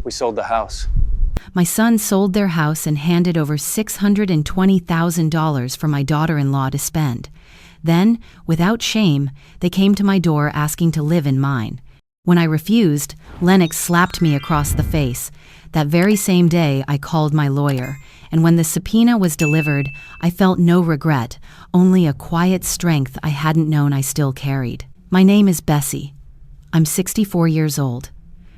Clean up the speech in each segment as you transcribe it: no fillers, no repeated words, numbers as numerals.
We sold the house. My son sold their house and handed over $620,000 for my daughter-in-law to spend. Then, without shame, they came to my door asking to live in mine. When I refused, Lennox slapped me across the face. That very same day, I called my lawyer, and when the subpoena was delivered, I felt no regret, only a quiet strength I hadn't known I still carried. My name is Bessie. I'm 64 years old.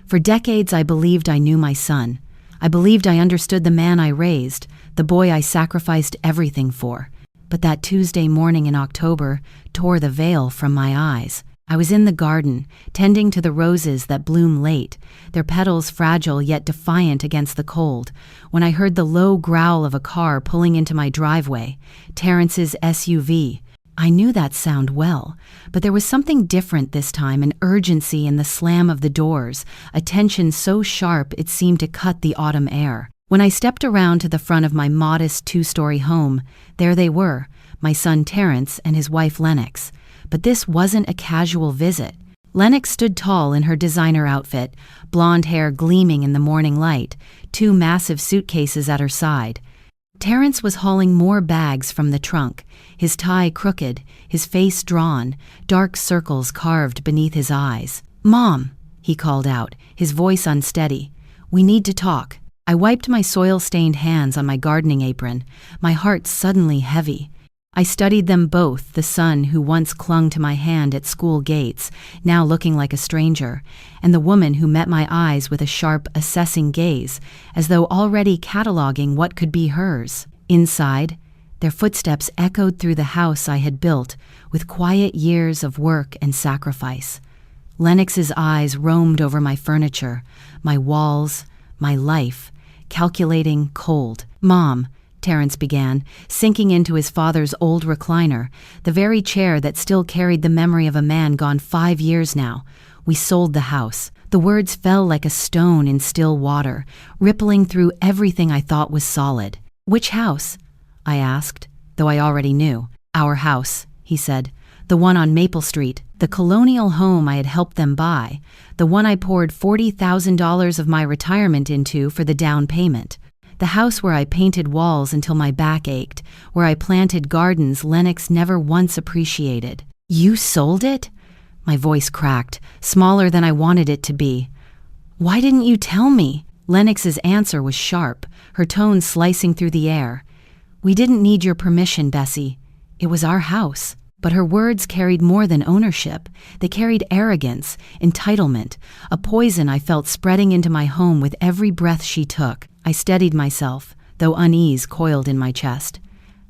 For decades, I believed I knew my son. I believed I understood the man I raised, the boy I sacrificed everything for. But that Tuesday morning in October tore the veil from my eyes. I was in the garden, tending to the roses that bloom late, their petals fragile yet defiant against the cold, when I heard the low growl of a car pulling into my driveway, Terrence's SUV. I knew that sound well, but there was something different this time, an urgency in the slam of the doors, a tension so sharp it seemed to cut the autumn air. When I stepped around to the front of my modest two-story home, there they were, my son Terrence and his wife Lennox. But this wasn't a casual visit. Lennox stood tall in her designer outfit, blonde hair gleaming in the morning light, two massive suitcases at her side. Terrence was hauling more bags from the trunk, his tie crooked, his face drawn, dark circles carved beneath his eyes. "Mom," he called out, his voice unsteady. "We need to talk." I wiped my soil-stained hands on my gardening apron, my heart suddenly heavy. I studied them both, the son who once clung to my hand at school gates, now looking like a stranger, and the woman who met my eyes with a sharp, assessing gaze, as though already cataloging what could be hers. Inside, their footsteps echoed through the house I had built, with quiet years of work and sacrifice. Lennox's eyes roamed over my furniture, my walls, my life, calculating, cold. "Mom," Terrence began, sinking into his father's old recliner, the very chair that still carried the memory of a man gone 5 years now. "We sold the house." The words fell like a stone in still water, rippling through everything I thought was solid. "Which house?" I asked, though I already knew. "Our house," he said. "The one on Maple Street, the colonial home I had helped them buy, the one I poured $40,000 of my retirement into for the down payment. The house where I painted walls until my back ached, where I planted gardens Lennox never once appreciated." "You sold it?" My voice cracked, smaller than I wanted it to be. "Why didn't you tell me?" Lennox's answer was sharp, her tone slicing through the air. "We didn't need your permission, Bessie. It was our house." But her words carried more than ownership. They carried arrogance, entitlement, a poison I felt spreading into my home with every breath she took. I steadied myself, though unease coiled in my chest.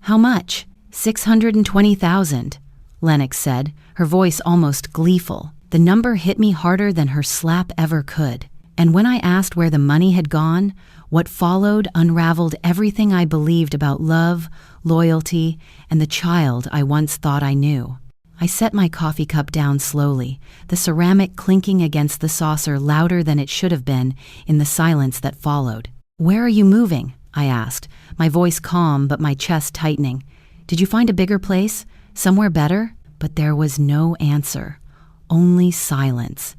"How much?" $620,000, Lennox said, her voice almost gleeful. The number hit me harder than her slap ever could. And when I asked where the money had gone, what followed unraveled everything I believed about love, loyalty, and the child I once thought I knew. I set my coffee cup down slowly, the ceramic clinking against the saucer louder than it should have been in the silence that followed. "Where are you moving?" I asked, my voice calm but my chest tightening. "Did you find a bigger place? Somewhere better?" But there was no answer, only silence.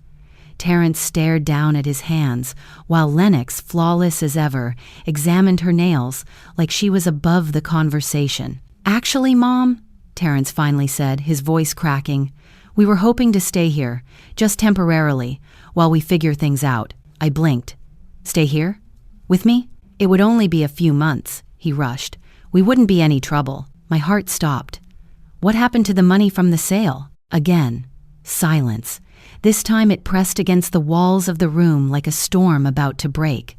Terrence stared down at his hands, while Lennox, flawless as ever, examined her nails like she was above the conversation. "Actually, Mom," Terrence finally said, his voice cracking, "we were hoping to stay here, just temporarily, while we figure things out." I blinked. "Stay here? With me?" "It would only be a few months," he rushed. "We wouldn't be any trouble." My heart stopped. "What happened to the money from the sale?" Again, silence. This time it pressed against the walls of the room like a storm about to break.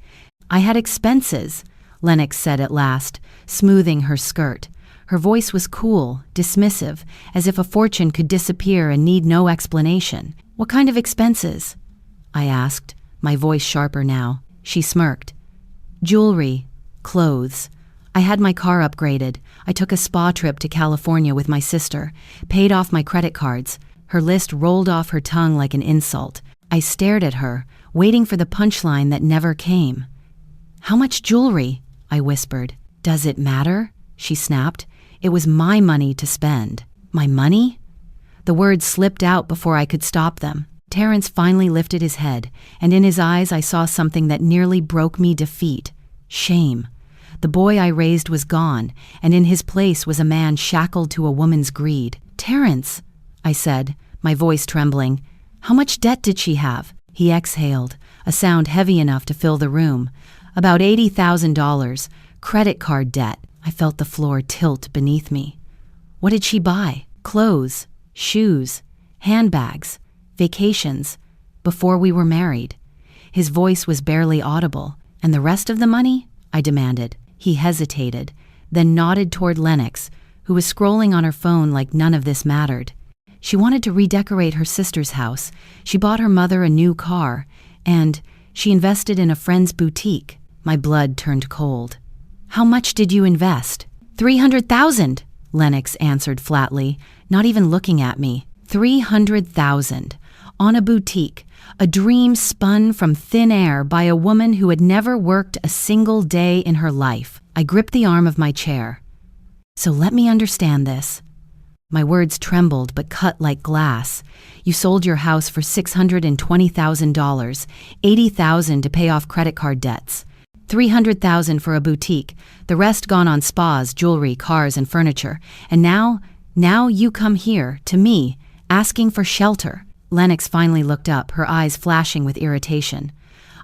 "I had expenses," Lennox said at last, smoothing her skirt. Her voice was cool, dismissive, as if a fortune could disappear and need no explanation. "What kind of expenses?" I asked, my voice sharper now. She smirked. "Jewelry, clothes. I had my car upgraded. I took a spa trip to California with my sister, paid off my credit cards." Her list rolled off her tongue like an insult. I stared at her, waiting for the punchline that never came. "How much jewelry?" I whispered. "Does it matter?" she snapped. "It was my money to spend." "My money?" The words slipped out before I could stop them. Terrence finally lifted his head, and in his eyes I saw something that nearly broke me defeat. Shame. The boy I raised was gone, and in his place was a man shackled to a woman's greed. "Terrence," I said, my voice trembling, "how much debt did she have?" He exhaled, a sound heavy enough to fill the room. "About $80,000, credit card debt." I felt the floor tilt beneath me. "What did she buy?" "Clothes, shoes, handbags, vacations, before we were married." His voice was barely audible. "And the rest of the money?" I demanded. He hesitated, then nodded toward Lennox, who was scrolling on her phone like none of this mattered. "She wanted to redecorate her sister's house. She bought her mother a new car, and she invested in a friend's boutique." My blood turned cold. "How much did you invest?" $300,000, Lennox answered flatly, not even looking at me. $300,000. On a boutique, a dream spun from thin air by a woman who had never worked a single day in her life. I gripped the arm of my chair. "So let me understand this." My words trembled but cut like glass. "You sold your house for $620,000, $80,000 to pay off credit card debts, $300,000 for a boutique, the rest gone on spas, jewelry, cars, and furniture. And now you come here, to me, asking for shelter." Lennox finally looked up, her eyes flashing with irritation.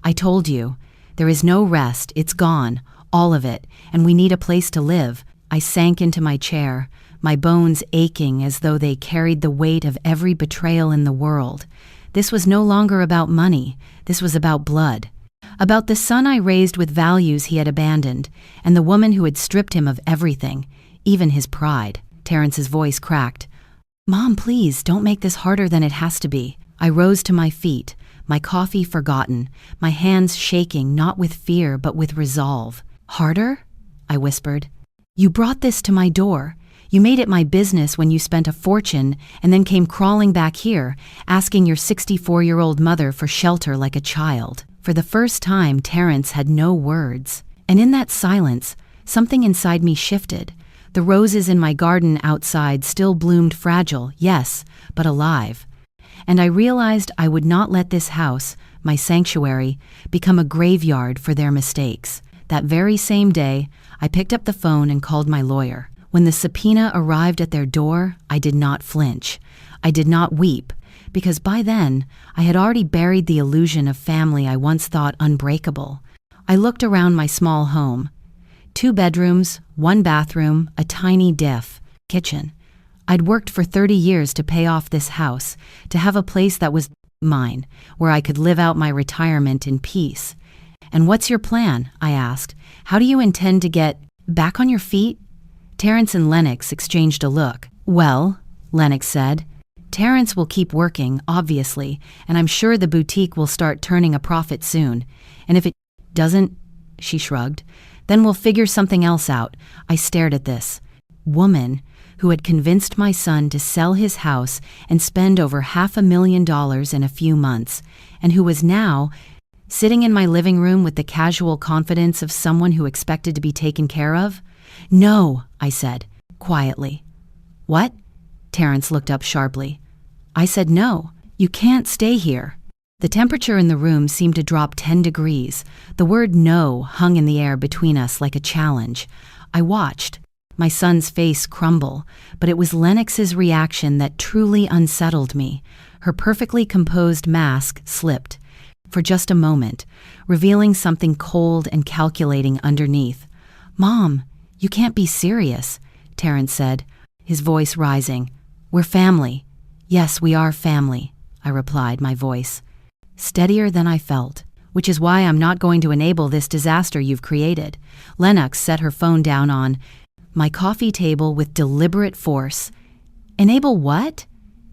"I told you, there is no rest, it's gone, all of it, and we need a place to live." I sank into my chair, my bones aching as though they carried the weight of every betrayal in the world. This was no longer about money, this was about blood. About the son I raised with values he had abandoned, and the woman who had stripped him of everything, even his pride. Terrence's voice cracked. "Mom, please, don't make this harder than it has to be." I rose to my feet, my coffee forgotten, my hands shaking not with fear but with resolve. "Harder?" I whispered. "You brought this to my door. You made it my business when you spent a fortune and then came crawling back here, asking your 64-year-old mother for shelter like a child." For the first time, Terrence had no words. And in that silence, something inside me shifted. The roses in my garden outside still bloomed fragile, yes, but alive. And I realized I would not let this house, my sanctuary, become a graveyard for their mistakes. That very same day, I picked up the phone and called my lawyer. When the subpoena arrived at their door, I did not flinch. I did not weep, because by then, I had already buried the illusion of family I once thought unbreakable. I looked around my small home. 2 bedrooms, 1 bathroom, a tiny kitchen. I'd worked for 30 years to pay off this house, to have a place that was mine, where I could live out my retirement in peace. "And what's your plan?" I asked. "How do you intend to get back on your feet?" Terrence and Lennox exchanged a look. "Well," Lennox said, "Terrence will keep working, obviously, and I'm sure the boutique will start turning a profit soon. And if it doesn't," she shrugged, "then we'll figure something else out." I stared at this woman who had convinced my son to sell his house and spend over $500,000 in a few months, and who was now sitting in my living room with the casual confidence of someone who expected to be taken care of. "No," I said, quietly. "What?" Terrence looked up sharply. I said no. "You can't stay here." The temperature in the room seemed to drop 10 degrees. The word no hung in the air between us like a challenge. I watched, my son's face crumble, but it was Lennox's reaction that truly unsettled me. Her perfectly composed mask slipped for just a moment, revealing something cold and calculating underneath. "Mom, you can't be serious," Terrence said, his voice rising. "We're family." "Yes, we are family," I replied, my voice steadier than I felt. "Which is why I'm not going to enable this disaster you've created." Lennox set her phone down on my coffee table with deliberate force. "Enable what?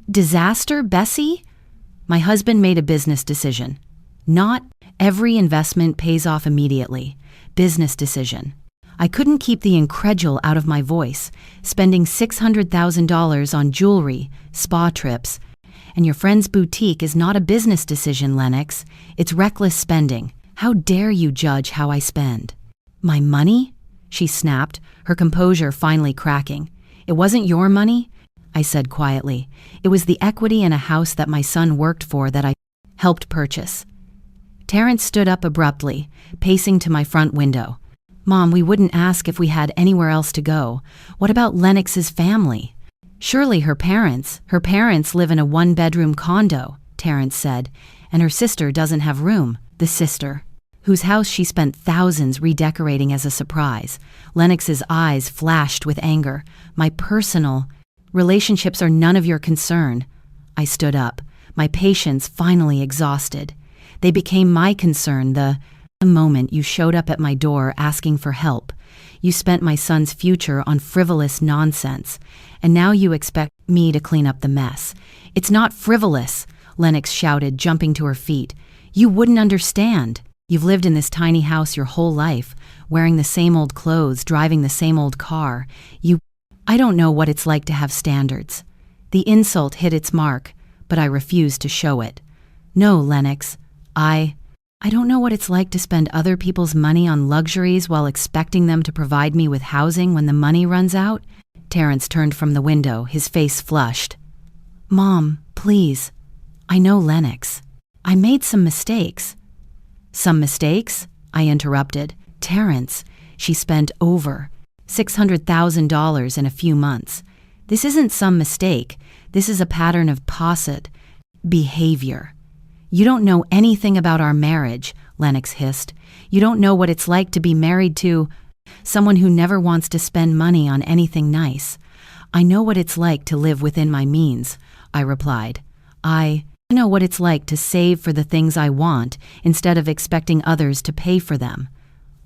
Disaster, Bessie?" My husband made a business decision. Not every investment pays off immediately. Business decision. I couldn't keep the incredule out of my voice, spending $600,000 on jewelry, spa trips, and your friend's boutique is not a business decision, Lennox. It's reckless spending. How dare you judge how I spend? "My money?" she snapped, her composure finally cracking. "It wasn't your money?" I said quietly. It was the equity in a house that my son worked for that I helped purchase. Terrence stood up abruptly, pacing to my front window. Mom, we wouldn't ask if we had anywhere else to go. What about Lennox's family? Surely her parents live in a one-bedroom condo, Terrence said, and her sister doesn't have room. The sister, whose house she spent thousands redecorating as a surprise. Lennox's eyes flashed with anger. My personal relationships are none of your concern. I stood up, my patience finally exhausted. They became my concern the moment you showed up at my door asking for help. You spent my son's future on frivolous nonsense, and now you expect me to clean up the mess. It's not frivolous, Lennox shouted, jumping to her feet. You wouldn't understand. You've lived in this tiny house your whole life, wearing the same old clothes, driving the same old car. I don't know what it's like to have standards. The insult hit its mark, but I refused to show it. No, Lennox, I don't know what it's like to spend other people's money on luxuries while expecting them to provide me with housing when the money runs out. Terrence turned from the window, his face flushed. Mom, please. I know, Lennox. I made some mistakes. Some mistakes? I interrupted. Terrence, she spent over $600,000 in a few months. This isn't some mistake. This is a pattern of posset behavior. You don't know anything about our marriage, Lennox hissed. You don't know what it's like to be married to someone who never wants to spend money on anything nice. I know what it's like to live within my means, I replied. I know what it's like to save for the things I want instead of expecting others to pay for them.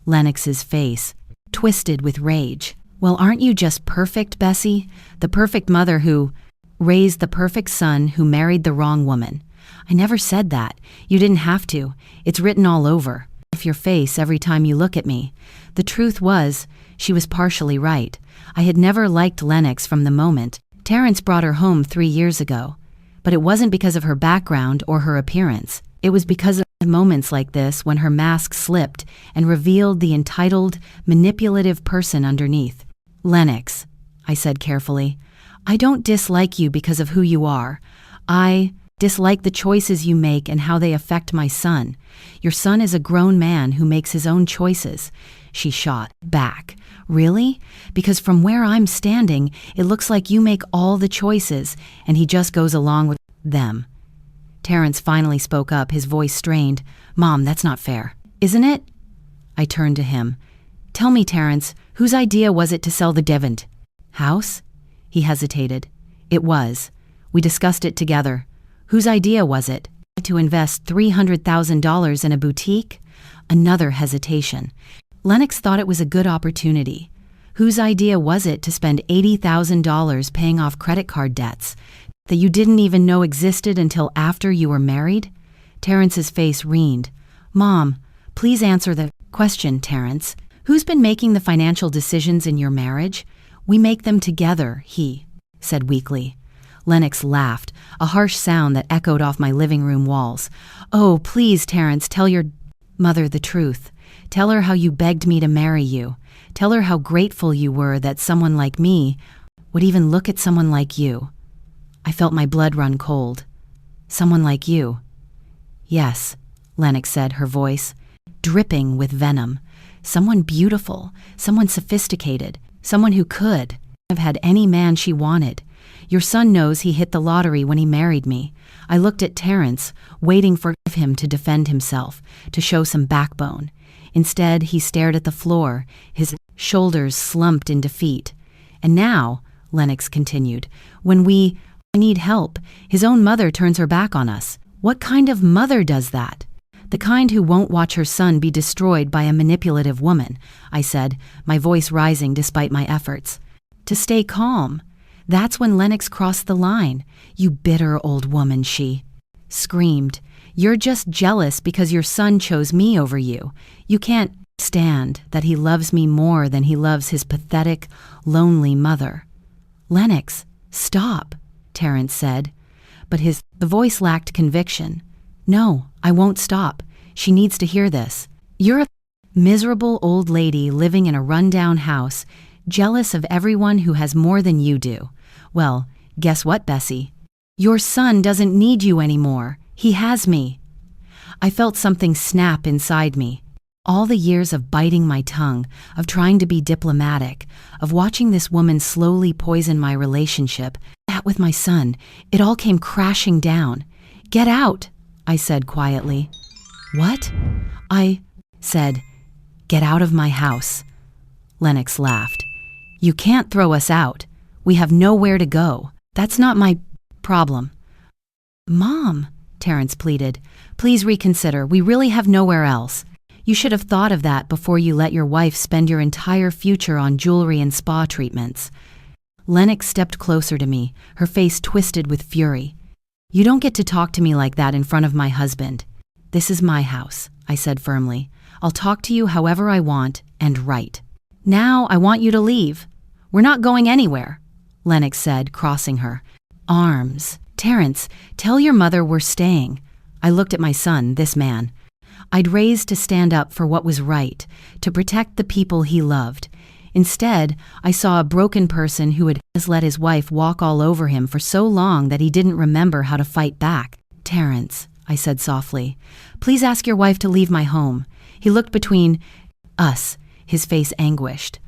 Lennox's face twisted with rage. Well, aren't you just perfect, Bessie? The perfect mother who raised the perfect son who married the wrong woman. I never said that. You didn't have to. It's written all over your face every time you look at me. The truth was, she was partially right. I had never liked Lennox from the moment Terrence brought her home 3 years ago. But it wasn't because of her background or her appearance. It was because of moments like this when her mask slipped and revealed the entitled, manipulative person underneath. Lennox, I said carefully, I don't dislike you because of who you are. I dislike the choices you make and how they affect my son. Your son is a grown man who makes his own choices. She shot back. Really? Because from where I'm standing, it looks like you make all the choices and he just goes along with them. Terrence finally spoke up, his voice strained. Mom, that's not fair. Isn't it? I turned to him. Tell me, Terrence, whose idea was it to sell the Devant house? He hesitated. It was. We discussed it together. Whose idea was it? To invest $300,000 in a boutique? Another hesitation. Lennox thought it was a good opportunity. Whose idea was it to spend $80,000 paying off credit card debts that you didn't even know existed until after you were married? Terrence's face reened. Mom, please answer the question, Terrence. Who's been making the financial decisions in your marriage? We make them together, he said weakly. Lennox laughed, a harsh sound that echoed off my living room walls. Oh, please, Terrence, tell your mother the truth. Tell her how you begged me to marry you. Tell her how grateful you were that someone like me would even look at someone like you. I felt my blood run cold. Someone like you. Yes, Lennox said, her voice dripping with venom. Someone beautiful, someone sophisticated, someone who could have had any man she wanted. Your son knows he hit the lottery when he married me. I looked at Terrence, waiting for him to defend himself, to show some backbone. Instead, he stared at the floor, his shoulders slumped in defeat. And now, Lennox continued, when we need help, his own mother turns her back on us. What kind of mother does that? The kind who won't watch her son be destroyed by a manipulative woman, I said, my voice rising despite my efforts. To stay calm. That's when Lennox crossed the line. You bitter old woman, she screamed. You're just jealous because your son chose me over you. You can't stand that he loves me more than he loves his pathetic, lonely mother. Lennox, stop, Terrence said. But the voice lacked conviction. No, I won't stop. She needs to hear this. You're a miserable old lady living in a rundown house, jealous of everyone who has more than you do. Well, Guess what, Bessie? Your son doesn't need you anymore. He has me. I felt something snap inside me. All the years of biting my tongue, of trying to be diplomatic, of watching this woman slowly poison my relationship, that with my son, it all came crashing down. Get out, I said quietly. What? I said, get out of my house. Lennox laughed. You can't throw us out. We have nowhere to go. That's not my problem. Mom, Terrence pleaded, please reconsider. We really have nowhere else. You should have thought of that before you let your wife spend your entire future on jewelry and spa treatments. Lennox stepped closer to me, her face twisted with fury. You don't get to talk to me like that in front of my husband. This is my house, I said firmly. I'll talk to you however I want and right. Now I want you to leave. We're not going anywhere, Lennox said, crossing her arms. Terrence, tell your mother we're staying. I looked at my son, this man. I'd raised to stand up for what was right, to protect the people he loved. Instead, I saw a broken person who had let his wife walk all over him for so long that he didn't remember how to fight back. Terrence, I said softly, please ask your wife to leave my home. He looked between us, his face anguished.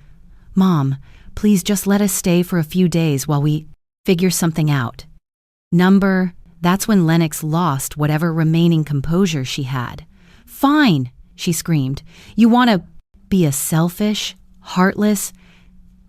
Mom, please just let us stay for a few days while we figure something out. That's when Lennox lost whatever remaining composure she had. Fine, she screamed. You want to be a selfish, heartless?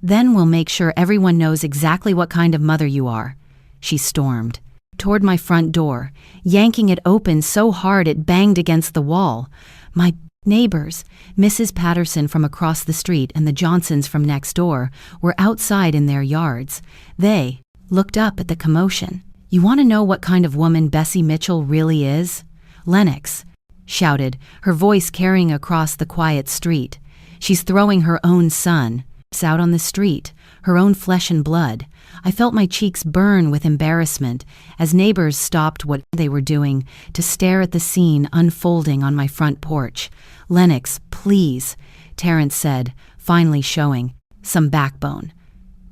Then we'll make sure everyone knows exactly what kind of mother you are. She stormed toward my front door, yanking it open so hard it banged against the wall. My neighbors, Mrs. Patterson from across the street and the Johnsons from next door, were outside in their yards. They looked up at the commotion. You want to know what kind of woman Bessie Mitchell really is? Lennox shouted, her voice carrying across the quiet street. She's throwing her own son out on the street, her own flesh and blood. I felt my cheeks burn with embarrassment as neighbors stopped what they were doing to stare at the scene unfolding on my front porch. Lennox, please, Terrence said, finally showing some backbone.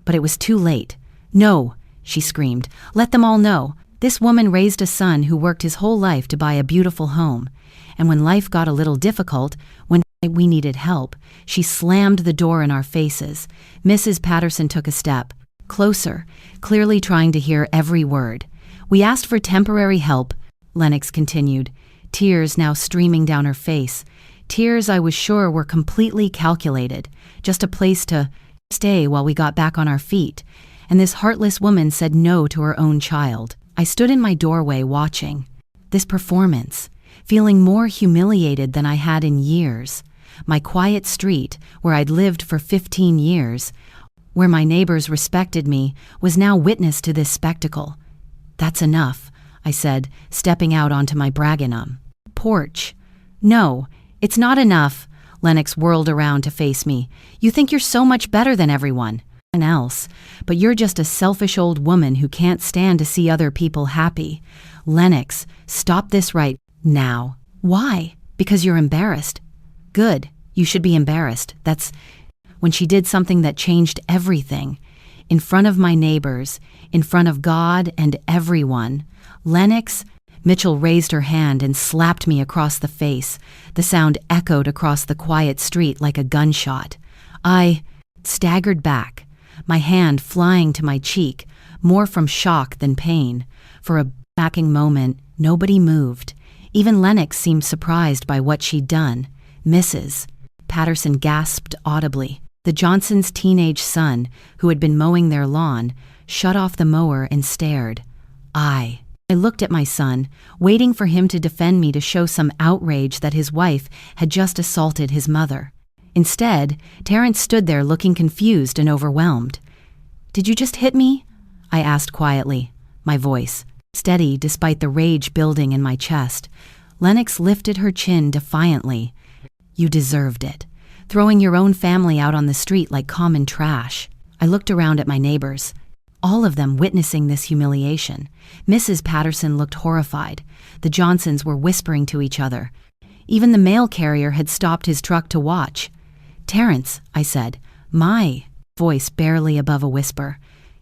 But it was too late. No, she screamed. Let them all know. This woman raised a son who worked his whole life to buy a beautiful home. And when life got a little difficult, when we needed help, she slammed the door in our faces. Mrs. Patterson took a step closer, clearly trying to hear every word. We asked for temporary help, Lennox continued, tears now streaming down her face. Tears I was sure were completely calculated, just a place to stay while we got back on our feet. And this heartless woman said no to her own child. I stood in my doorway watching this performance, feeling more humiliated than I had in years. My quiet street, where I'd lived for 15 years, where my neighbors respected me, was now witness to this spectacle. That's enough, I said, stepping out onto my bragging porch. No, it's not enough, Lennox whirled around to face me. You think you're so much better than everyone else, but you're just a selfish old woman who can't stand to see other people happy. Lennox, stop this right now. Why? Because you're embarrassed. Good, you should be embarrassed. That's when she did something that changed everything. In front of my neighbors, in front of God and everyone. Lennox, Mitchell raised her hand and slapped me across the face. The sound echoed across the quiet street like a gunshot. I staggered back, my hand flying to my cheek, more from shock than pain. For a backing moment, nobody moved. Even Lennox seemed surprised by what she'd done. Mrs. Patterson gasped audibly. The Johnsons' teenage son, who had been mowing their lawn, shut off the mower and stared. I looked at my son, waiting for him to defend me, to show some outrage that his wife had just assaulted his mother. Instead, Terrence stood there looking confused and overwhelmed. Did you just hit me? I asked quietly, my voice steady despite the rage building in my chest. Lennox lifted her chin defiantly. You deserved it, throwing your own family out on the street like common trash. I looked around at my neighbors, all of them witnessing this humiliation. Mrs. Patterson looked horrified. The Johnsons were whispering to each other. Even the mail carrier had stopped his truck to watch. Terrence, I said, my voice barely above a whisper,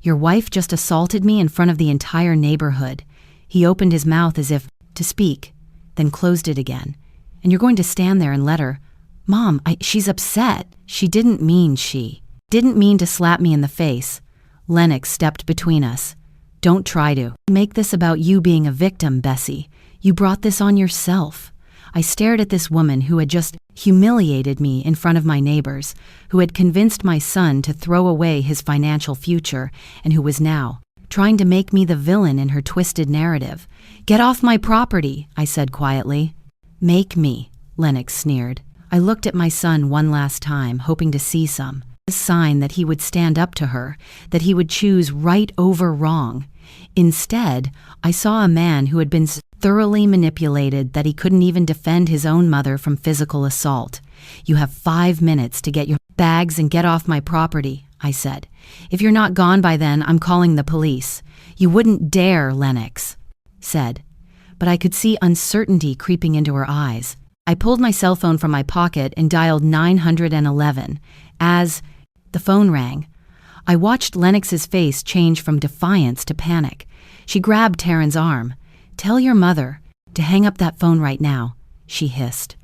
Your wife just assaulted me in front of the entire neighborhood." He opened his mouth as if to speak, then closed it again. "And you're going to stand there and let her—" "Mom, she's upset. She didn't mean to slap me in the face." Lennox stepped between us. "Don't try to make this about you being a victim, Bessie. You brought this on yourself." I stared at this woman who had just humiliated me in front of my neighbors, who had convinced my son to throw away his financial future, and who was now trying to make me the villain in her twisted narrative. "Get off my property," I said quietly. "Make me," Lennox sneered. I looked at my son one last time, hoping to see a sign that he would stand up to her, that he would choose right over wrong. Instead, I saw a man who had been thoroughly manipulated that he couldn't even defend his own mother from physical assault. "You have 5 minutes to get your bags and get off my property," I said. "If you're not gone by then, I'm calling the police." "You wouldn't dare," Lennox said. But I could see uncertainty creeping into her eyes. I pulled my cell phone from my pocket and dialed 911. As the phone rang, I watched Lennox's face change from defiance to panic. She grabbed Taryn's arm. "Tell your mother to hang up that phone right now," she hissed.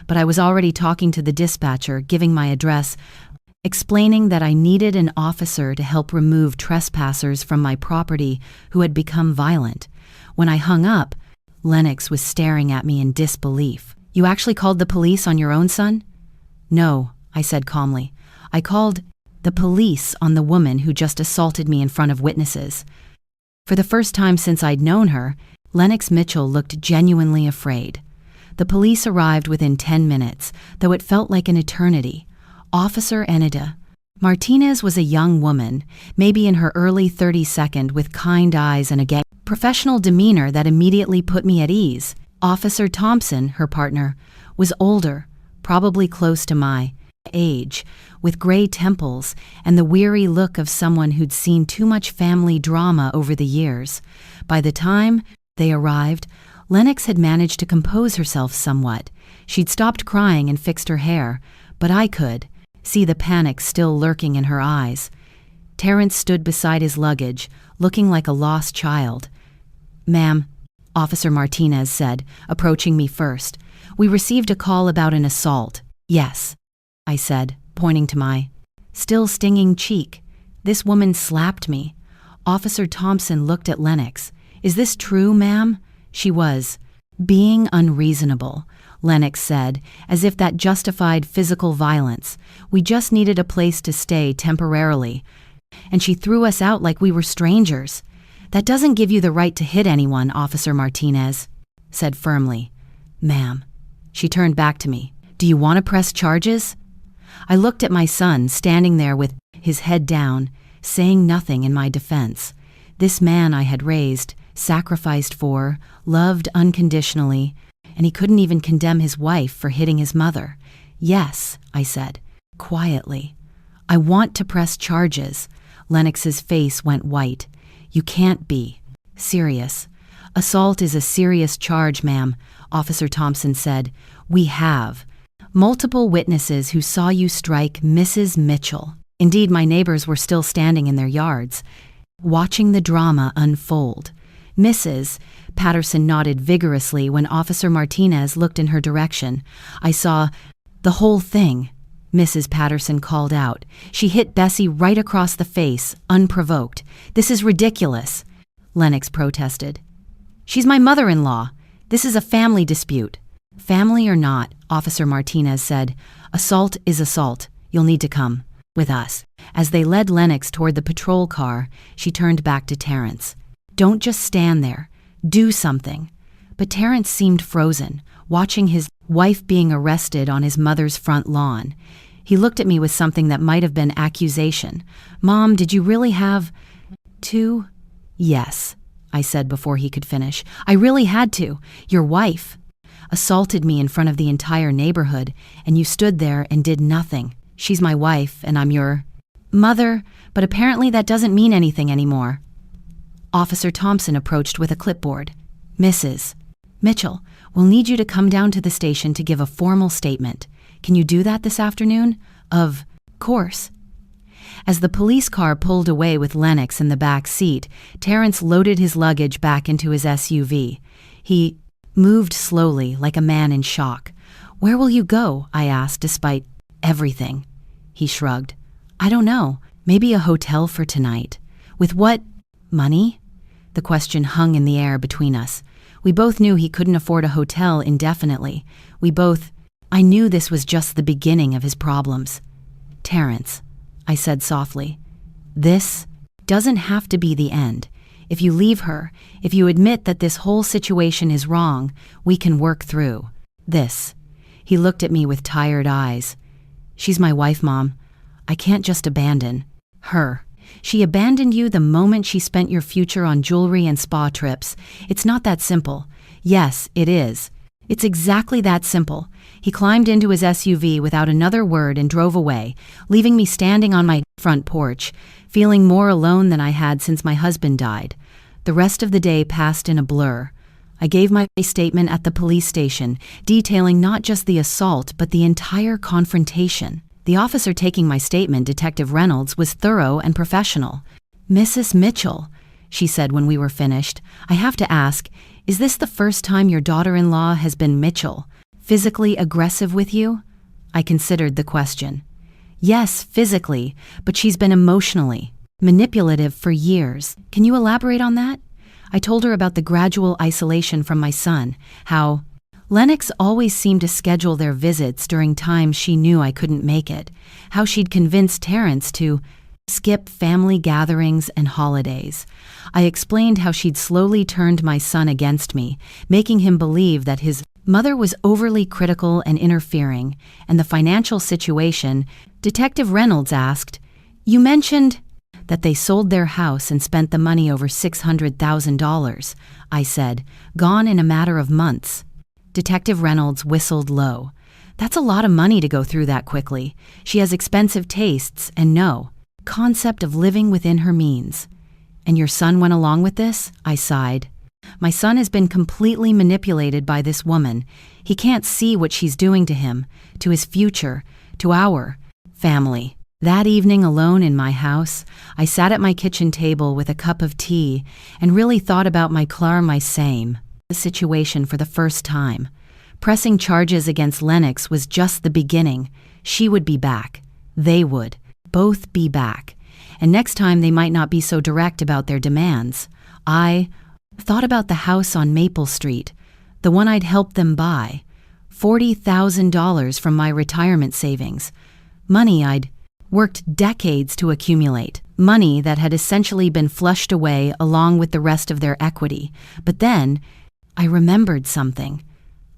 But I was already talking to the dispatcher, giving my address, explaining that I needed an officer to help remove trespassers from my property who had become violent. When I hung up, Lennox was staring at me in disbelief. "You actually called the police on your own son?" "No," I said calmly. "I called the police on the woman who just assaulted me in front of witnesses." For the first time since I'd known her, Lennox Mitchell looked genuinely afraid. The police arrived within 10 minutes, though it felt like an eternity. Officer Enida Martinez was a young woman, maybe in her early 32nd, with kind eyes and a professional demeanor that immediately put me at ease. Officer Thompson, her partner, was older, probably close to my age, with gray temples and the weary look of someone who'd seen too much family drama over the years. By the time they arrived, Lennox had managed to compose herself somewhat. She'd stopped crying and fixed her hair, but I could see the panic still lurking in her eyes. Terrence stood beside his luggage, looking like a lost child. "Ma'am," Officer Martinez said, approaching me first, "we received a call about an assault." "Yes," I said, pointing to my still stinging cheek. "This woman slapped me." Officer Thompson looked at Lennox. "Is this true, ma'am?" "She was being unreasonable," Lennox said, as if that justified physical violence. "We just needed a place to stay temporarily, and she threw us out like we were strangers." "That doesn't give you the right to hit anyone," Officer Martinez said firmly. "Ma'am." She turned back to me. "Do you want to press charges?" I looked at my son, standing there with his head down, saying nothing in my defense. This man I had raised, sacrificed for, loved unconditionally, and he couldn't even condemn his wife for hitting his mother. "Yes," I said, quietly. "I want to press charges." Lennox's face went white. "You can't be serious." "Assault is a serious charge, ma'am," Officer Thompson said. "We have multiple witnesses who saw you strike Mrs. Mitchell." Indeed, my neighbors were still standing in their yards, watching the drama unfold. "Mrs. Patterson nodded vigorously when Officer Martinez looked in her direction. "I saw the whole thing," Mrs. Patterson called out. "She hit Bessie right across the face, unprovoked." "This is ridiculous," Lennox protested. "She's my mother-in-law. This is a family dispute." "Family or not," Officer Martinez said, "assault is assault. You'll need to come with us." As they led Lennox toward the patrol car, she turned back to Terrence. "Don't just stand there. Do something." But Terrence seemed frozen, watching his wife being arrested on his mother's front lawn. He looked at me with something that might have been accusation. "Mom, did you really have to?" "Yes," I said before he could finish. "I really had to. Your wife assaulted me in front of the entire neighborhood, and you stood there and did nothing. She's my wife, and I'm your mother, but apparently that doesn't mean anything anymore." Officer Thompson approached with a clipboard. "Mrs. Mitchell, we'll need you to come down to the station to give a formal statement. Can you do that this afternoon?" "Of course." As the police car pulled away with Lennox in the back seat, Terrence loaded his luggage back into his SUV. He moved slowly, like a man in shock. "Where will you go?" I asked, despite everything. He shrugged. "I don't know. Maybe a hotel for tonight." "With what money?" The question hung in the air between us. We both knew he couldn't afford a hotel indefinitely. I knew this was just the beginning of his problems. "Terrence," I said softly, "this doesn't have to be the end. If you leave her, if you admit that this whole situation is wrong, we can work through this." He looked at me with tired eyes. "She's my wife, Mom. I can't just abandon her. She abandoned you the moment she spent your future on jewelry and spa trips. It's not that simple." "Yes, it is. It's exactly that simple." He climbed into his SUV without another word and drove away, leaving me standing on my front porch, feeling more alone than I had since my husband died. The rest of the day passed in a blur. I gave my statement at the police station, detailing not just the assault but the entire confrontation. The officer taking my statement, Detective Reynolds, was thorough and professional. "Mrs. Mitchell," she said when we were finished, "I have to ask, is this the first time your daughter-in-law has been Mitchell? Physically aggressive with you?" I considered the question. "Yes, physically, but she's been emotionally manipulative for years." "Can you elaborate on that?" I told her about the gradual isolation from my son, how Lennox always seemed to schedule their visits during times she knew I couldn't make it, how she'd convinced Terrence to skip family gatherings and holidays. I explained how she'd slowly turned my son against me, making him believe that his mother was overly critical and interfering, and the financial situation. Detective Reynolds asked, "You mentioned that they sold their house and spent the money, over $600,000, I said, "gone in a matter of months." Detective Reynolds whistled low. "That's a lot of money to go through that quickly. She has expensive tastes and no concept of living within her means." "And your son went along with this?" I sighed. "My son has been completely manipulated by this woman. He can't see what she's doing to him, to his future, to our family." That evening, alone in my house, I sat at my kitchen table with a cup of tea and really thought about my situation for the first time. Pressing charges against Lennox was just the beginning. She would be back. They would both be back. And next time they might not be so direct about their demands. I thought about the house on Maple Street, the one I'd helped them buy. $40,000 from my retirement savings. Money I'd worked decades to accumulate. Money that had essentially been flushed away along with the rest of their equity. But then I remembered something.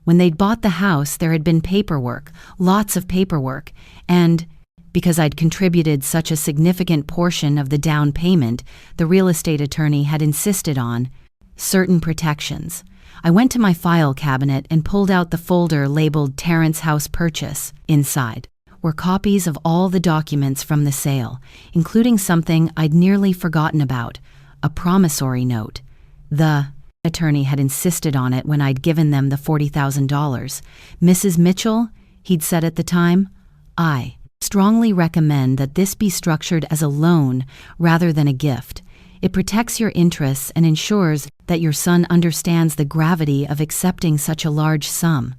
When they'd bought the house, there had been paperwork, lots of paperwork, and because I'd contributed such a significant portion of the down payment, the real estate attorney had insisted on certain protections. I went to my file cabinet and pulled out the folder labeled Terrence House Purchase. Inside were copies of all the documents from the sale, including something I'd nearly forgotten about, a promissory note. The attorney had insisted on it when I'd given them the $40,000. "Mrs. Mitchell," he'd said at the time, "I strongly recommend that this be structured as a loan rather than a gift. It protects your interests and ensures that your son understands the gravity of accepting such a large sum."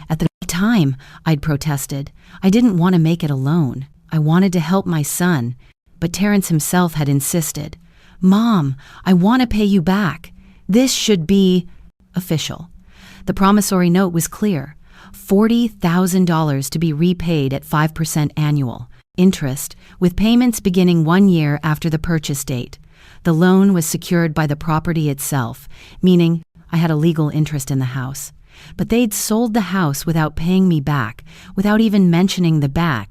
At the time, I'd protested. I didn't want to make it a loan. I wanted to help my son, but Terrence himself had insisted. "Mom, I want to pay you back. This should be official." The promissory note was clear. $40,000 to be repaid at 5% annual interest, with payments beginning 1 year after the purchase date. The loan was secured by the property itself, meaning I had a legal interest in the house. But they'd sold the house without paying me back, without even mentioning the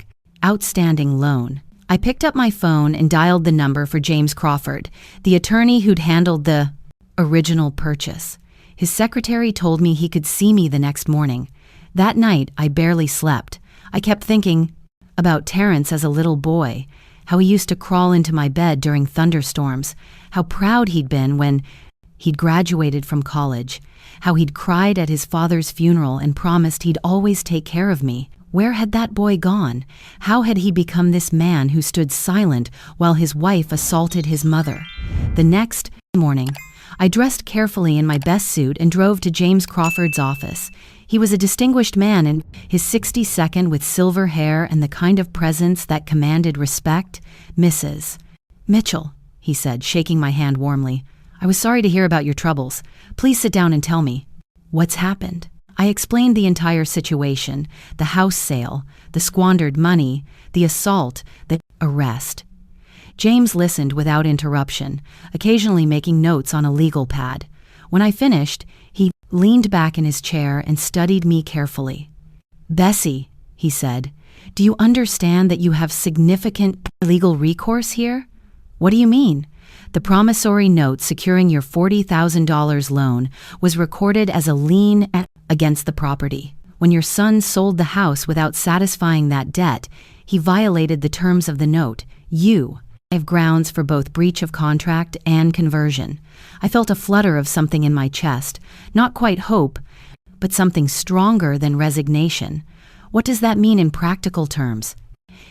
outstanding loan. I picked up my phone and dialed the number for James Crawford, the attorney who'd handled the original purchase. His secretary told me he could see me the next morning. That night, I barely slept. I kept thinking about Terrence as a little boy, how he used to crawl into my bed during thunderstorms, how proud he'd been when he'd graduated from college, how he'd cried at his father's funeral and promised he'd always take care of me. Where had that boy gone? How had he become this man who stood silent while his wife assaulted his mother? The next morning, I dressed carefully in my best suit and drove to James Crawford's office. He was a distinguished man in his 62nd with silver hair and the kind of presence that commanded respect. Mrs. Mitchell, he said, shaking my hand warmly. I was sorry to hear about your troubles. Please sit down and tell me. What's happened? I explained the entire situation, the house sale, the squandered money, the assault, the arrest. James listened without interruption, occasionally making notes on a legal pad. When I finished, he leaned back in his chair and studied me carefully. Bessie, he said, do you understand that you have significant legal recourse here? What do you mean? The promissory note securing your $40,000 loan was recorded as a lien against the property. When your son sold the house without satisfying that debt, he violated the terms of the note. You have grounds for both breach of contract and conversion. I felt a flutter of something in my chest, not quite hope, but something stronger than resignation. What does that mean in practical terms?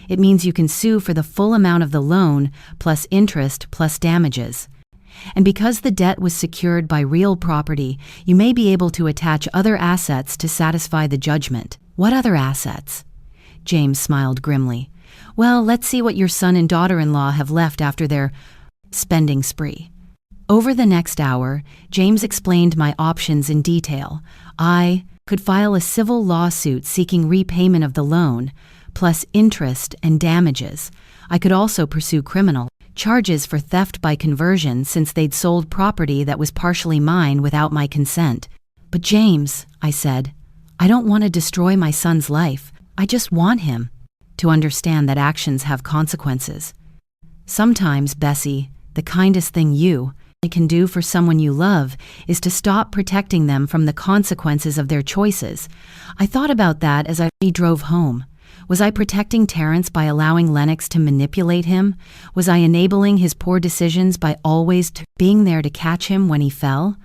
It means you can sue for the full amount of the loan, plus interest, plus damages. And because the debt was secured by real property, you may be able to attach other assets to satisfy the judgment. What other assets? James smiled grimly. Well, let's see what your son and daughter-in-law have left after their spending spree. Over the next hour, James explained my options in detail. I could file a civil lawsuit seeking repayment of the loan, plus interest and damages. I could also pursue criminal charges for theft by conversion since they'd sold property that was partially mine without my consent. But James, I said, I don't want to destroy my son's life. I just want him to understand that actions have consequences. Sometimes, Bessie, the kindest thing you can do for someone you love is to stop protecting them from the consequences of their choices. I thought about that as I drove home. Was I protecting Terrence by allowing Lennox to manipulate him? Was I enabling his poor decisions by always being there to catch him when he fell?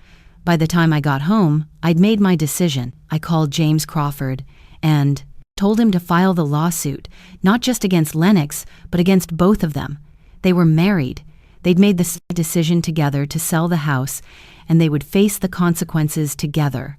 By the time I got home, I'd made my decision. I called James Crawford and told him to file the lawsuit, not just against Lennox, but against both of them. They were married. They'd made the decision together to sell the house, and they would face the consequences together.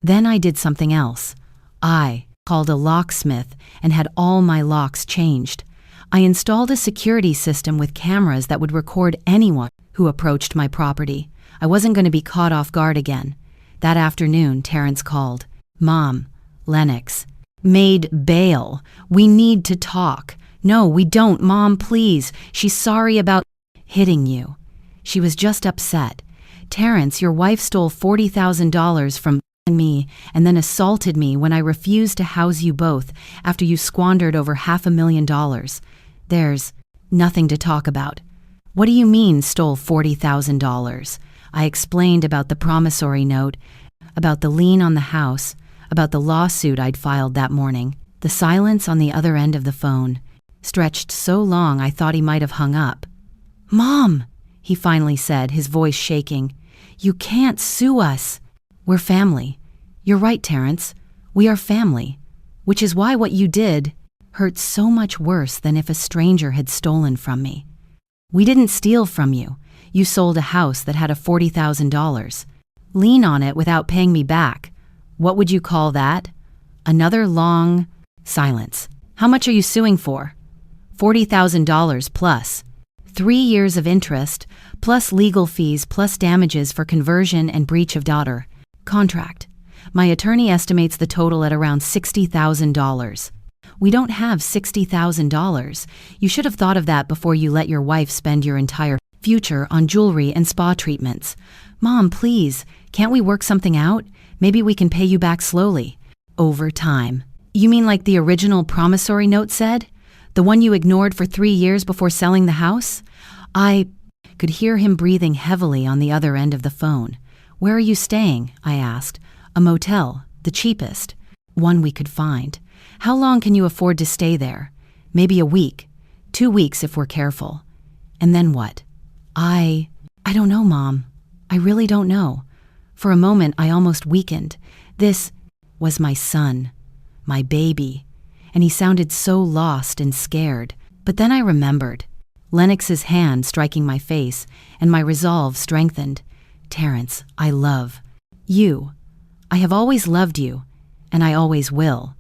Then I did something else. I called a locksmith and had all my locks changed. I installed a security system with cameras that would record anyone who approached my property. I wasn't going to be caught off guard again. That afternoon, Terrence called. Mom, Lennox made bail. We need to talk. No, we don't, Mom, please. She's sorry about hitting you. She was just upset. Terrence, your wife stole $40,000 from me and then assaulted me when I refused to house you both after you squandered over $500,000. There's nothing to talk about. What do you mean stole $40,000? I explained about the promissory note, about the lien on the house, about the lawsuit I'd filed that morning. The silence on the other end of the phone stretched so long I thought he might have hung up. Mom, he finally said, his voice shaking. You can't sue us. We're family. You're right, Terrence. We are family, which is why what you did hurt so much worse than if a stranger had stolen from me. We didn't steal from you. You sold a house that had a $40,000 lien on it without paying me back. What would you call that? Another long silence. How much are you suing for? $40,000 plus. 3 years of interest, plus legal fees, plus damages for conversion and breach of daughter contract. My attorney estimates the total at around $60,000. We don't have $60,000. You should have thought of that before you let your wife spend your entire future on jewelry and spa treatments. Mom, please, can't we work something out? Maybe we can pay you back slowly. Over time. You mean like the original promissory note said? The one you ignored for 3 years before selling the house? I could hear him breathing heavily on the other end of the phone. Where are you staying? I asked. A motel, the cheapest. One we could find. How long can you afford to stay there? Maybe a week. 2 weeks if we're careful. And then what? I don't know, Mom. I really don't know. For a moment, I almost weakened. This was my son, my baby. and he sounded so lost and scared. But then I remembered Lennox's hand striking my face, and my resolve strengthened. Terrence, I love you. I have always loved you, and I always will.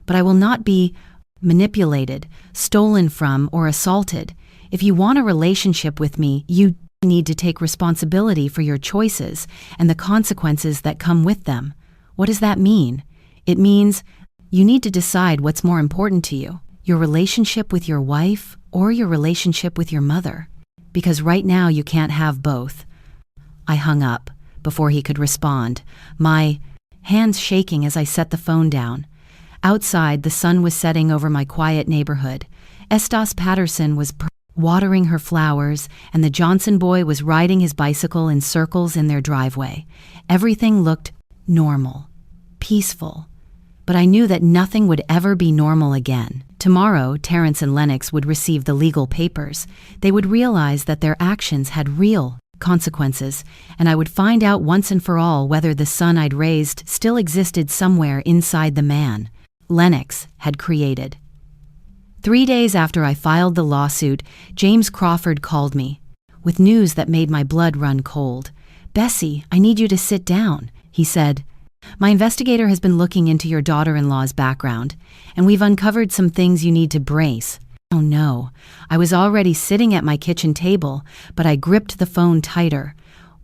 But I will not be manipulated, stolen from, or assaulted. If you want a relationship with me, you need to take responsibility for your choices and the consequences that come with them. What does that mean? It means you need to decide what's more important to you, your relationship with your wife or your relationship with your mother. Because right now you can't have both. I hung up before he could respond, my hands shaking as I set the phone down. Outside, the sun was setting over my quiet neighborhood. Estes Patterson was watering her flowers, and the Johnson boy was riding his bicycle in circles in their driveway. Everything looked normal, peaceful. But I knew that nothing would ever be normal again. Tomorrow, Terrence and Lennox would receive the legal papers. They would realize that their actions had real consequences, and I would find out once and for all whether the son I'd raised still existed somewhere inside the man Lennox had created. 3 days after I filed the lawsuit, James Crawford called me with news that made my blood run cold. "Bessie, I need you to sit down," he said. "My investigator has been looking into your daughter-in-law's background, and we've uncovered some things you need to brace." Oh no, I was already sitting at my kitchen table, but I gripped the phone tighter.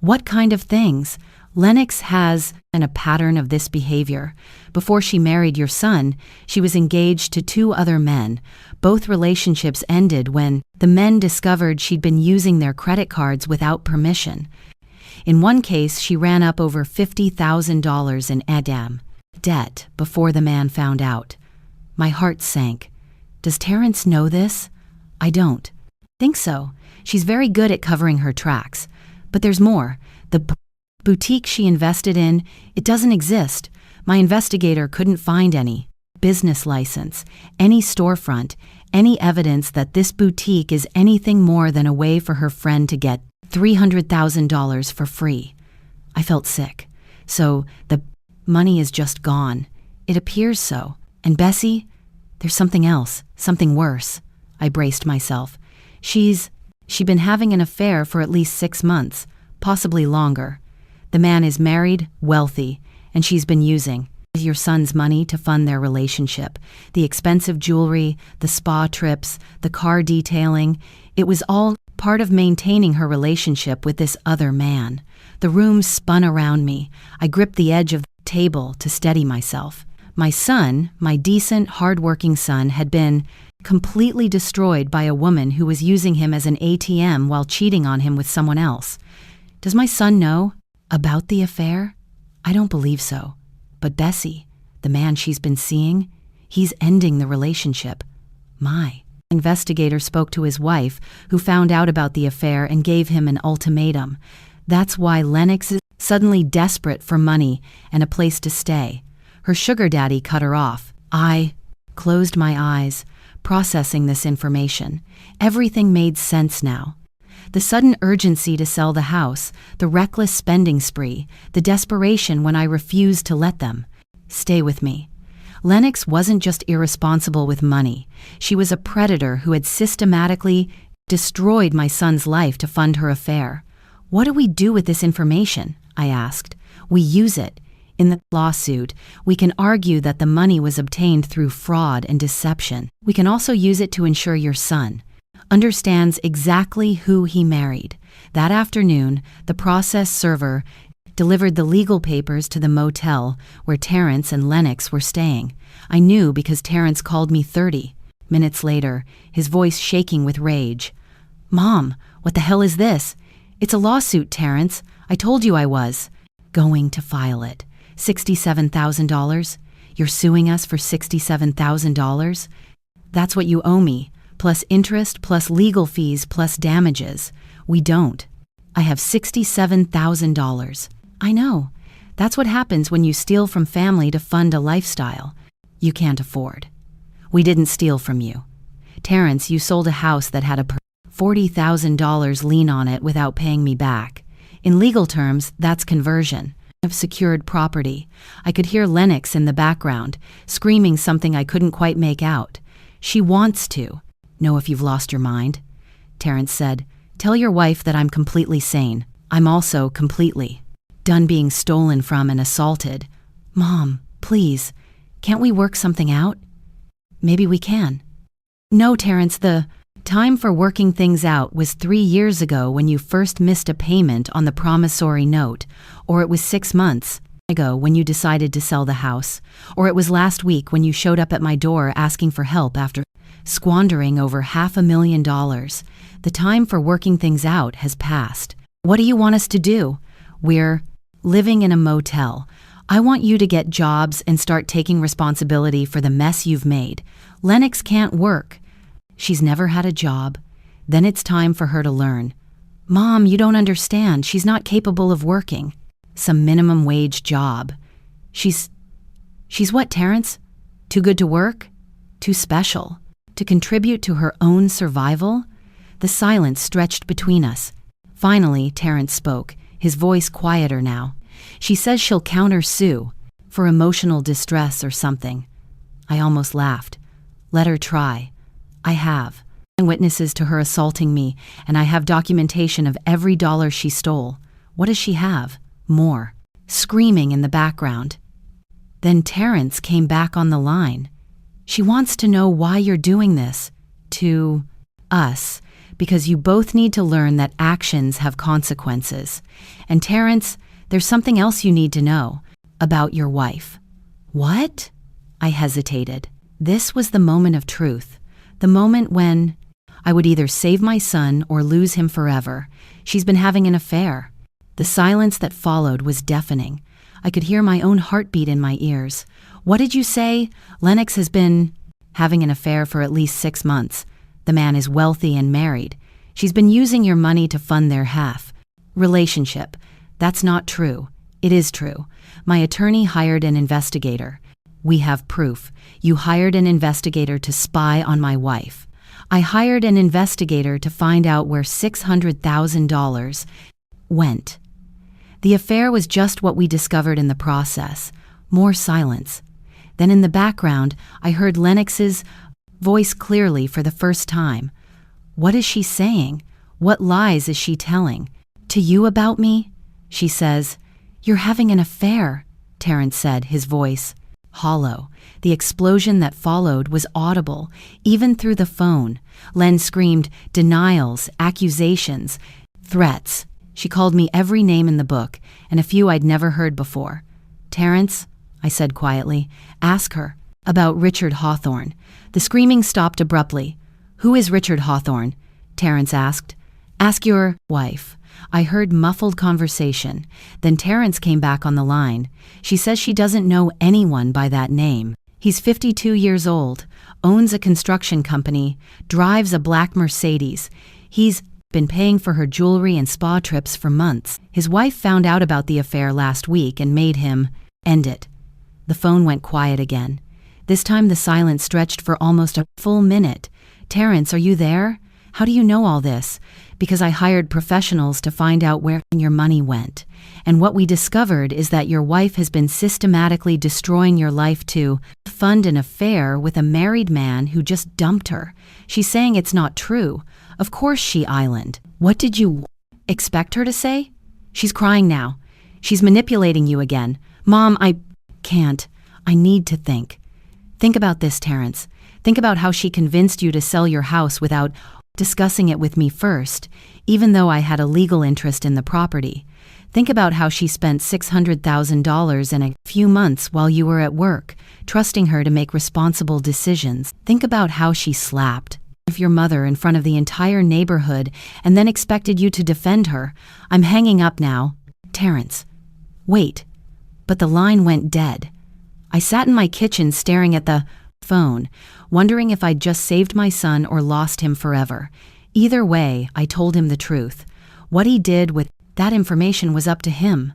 What kind of things? Lennox has a pattern of this behavior. Before she married your son, she was engaged to 2 other men. Both relationships ended when the men discovered she'd been using their credit cards without permission. In one case, she ran up over $50,000 in debt before the man found out. My heart sank. Does Terrence know this? I don't think so. She's very good at covering her tracks. But there's more. The boutique she invested in, it doesn't exist. My investigator couldn't find any business license, any storefront, any evidence that this boutique is anything more than a way for her friend to get $300,000 for free. I felt sick. So the money is just gone. It appears so. And Bessie, there's something else, something worse. I braced myself. She's been having an affair for at least 6 months, possibly longer. The man is married, wealthy, and she's been using your son's money to fund their relationship. The expensive jewelry, the spa trips, the car detailing, it was all part of maintaining her relationship with this other man. The room spun around me. I gripped the edge of the table to steady myself. My son, my decent, hard-working son, had been completely destroyed by a woman who was using him as an ATM while cheating on him with someone else. Does my son know about the affair? I don't believe so. But Bessie, the man she's been seeing, he's ending the relationship. My investigator spoke to his wife, who found out about the affair and gave him an ultimatum. That's why Lennox is suddenly desperate for money and a place to stay. Her sugar daddy cut her off. I closed my eyes, processing this information. Everything made sense now. The sudden urgency to sell the house, the reckless spending spree, the desperation when I refused to let them. Stay with me. Lennox wasn't just irresponsible with money. She was a predator who had systematically destroyed my son's life to fund her affair. What do we do with this information? I asked. We use it. In the lawsuit, we can argue that the money was obtained through fraud and deception. We can also use it to ensure your son understands exactly who he married. That afternoon, the process server delivered the legal papers to the motel where Terrence and Lennox were staying. I knew because Terrence called me 30 minutes later, his voice shaking with rage. "Mom, what the hell is this?" "It's a lawsuit, Terrence. I told you I was going to file it. $67,000? You're suing us for $67,000? That's what you owe me, plus interest, plus legal fees, plus damages. We don't. I have $67,000. I know. That's what happens when you steal from family to fund a lifestyle you can't afford. We didn't steal from you. Terrence, you sold a house that had a $40,000 lien on it without paying me back. In legal terms, that's conversion. of secured property. I could hear Lennox in the background, screaming something I couldn't quite make out. She wants to know if you've lost your mind. Terrence said, "Tell your wife that I'm completely sane. I'm also completely done being stolen from and assaulted." "Mom, please, can't we work something out?" "Maybe we can." "No, Terrence, the time for working things out was 3 years ago when you first missed a payment on the promissory note, or it was 6 months ago when you decided to sell the house, or it was last week when you showed up at my door asking for help after squandering over $500,000. The time for working things out has passed. What do you want us to do? We're living in a motel. I want you to get jobs and start taking responsibility for the mess you've made. Lennox can't work. She's never had a job. Then it's time for her to learn. Mom, you don't understand. She's not capable of working some minimum wage job. She's what, Terrence? Too good to work? Too special? To contribute to her own survival?" The silence stretched between us. Finally, Terrence spoke, his voice quieter now. "She says she'll counter-sue for emotional distress or something." I almost laughed. "Let her try. I have witnesses to her assaulting me, and I have documentation of every dollar she stole. What does she have?" More screaming in the background. Then Terrence came back on the line. "She wants to know why you're doing this to us, because you both need to learn that actions have consequences. And Terrence, there's something else you need to know about your wife." "What?" I hesitated. This was the moment of truth, the moment when I would either save my son or lose him forever. She's been having an affair. The silence that followed was deafening. I could hear my own heartbeat in my ears. "What did you say?" "Lennox has been having an affair for at least 6 months. The man is wealthy and married. She's been using your money to fund their half relationship." "That's not true." "It is true. My attorney hired an investigator." "We have proof. You hired an investigator to spy on my wife." "I hired an investigator to find out where $600,000 went." The affair was just what we discovered in the process. More silence. Then in the background, I heard Lennox's voice clearly for the first time. "What is she saying? What lies is she telling? To you about me?" She says, "You're having an affair," Terrence said, his voice hollow. The explosion that followed was audible, even through the phone. Len screamed denials, accusations, threats. She called me every name in the book, and a few I'd never heard before. "Terrence," I said quietly, "ask her about Richard Hawthorne." The screaming stopped abruptly. "Who is Richard Hawthorne?" Terrence asked. "Ask your wife." I heard muffled conversation. Then Terrence came back on the line. "She says she doesn't know anyone by that name. He's 52 years old, owns a construction company, drives a black Mercedes. He's been paying for her jewelry and spa trips for months. His wife found out about the affair last week and made him end it." The phone went quiet again. This time the silence stretched for almost a full minute. "Terrence, are you there? How do you know all this?" "Because I hired professionals to find out where your money went. And what we discovered is that your wife has been systematically destroying your life to fund an affair with a married man who just dumped her. She's saying it's not true. Of course she island. What did you expect her to say? She's crying now. She's manipulating you again. Mom, I can't. I need to think. Think about this, Terrence. Think about how she convinced you to sell your house without discussing it with me first, even though I had a legal interest in the property. Think about how she spent $600,000 in a few months while you were at work, trusting her to make responsible decisions. Think about how she slapped your mother in front of the entire neighborhood and then expected you to defend her. I'm hanging up now. Terrence. Wait. But the line went dead. I sat in my kitchen staring at the phone, wondering if I'd just saved my son or lost him forever. Either way, I told him the truth. What he did with that information was up to him.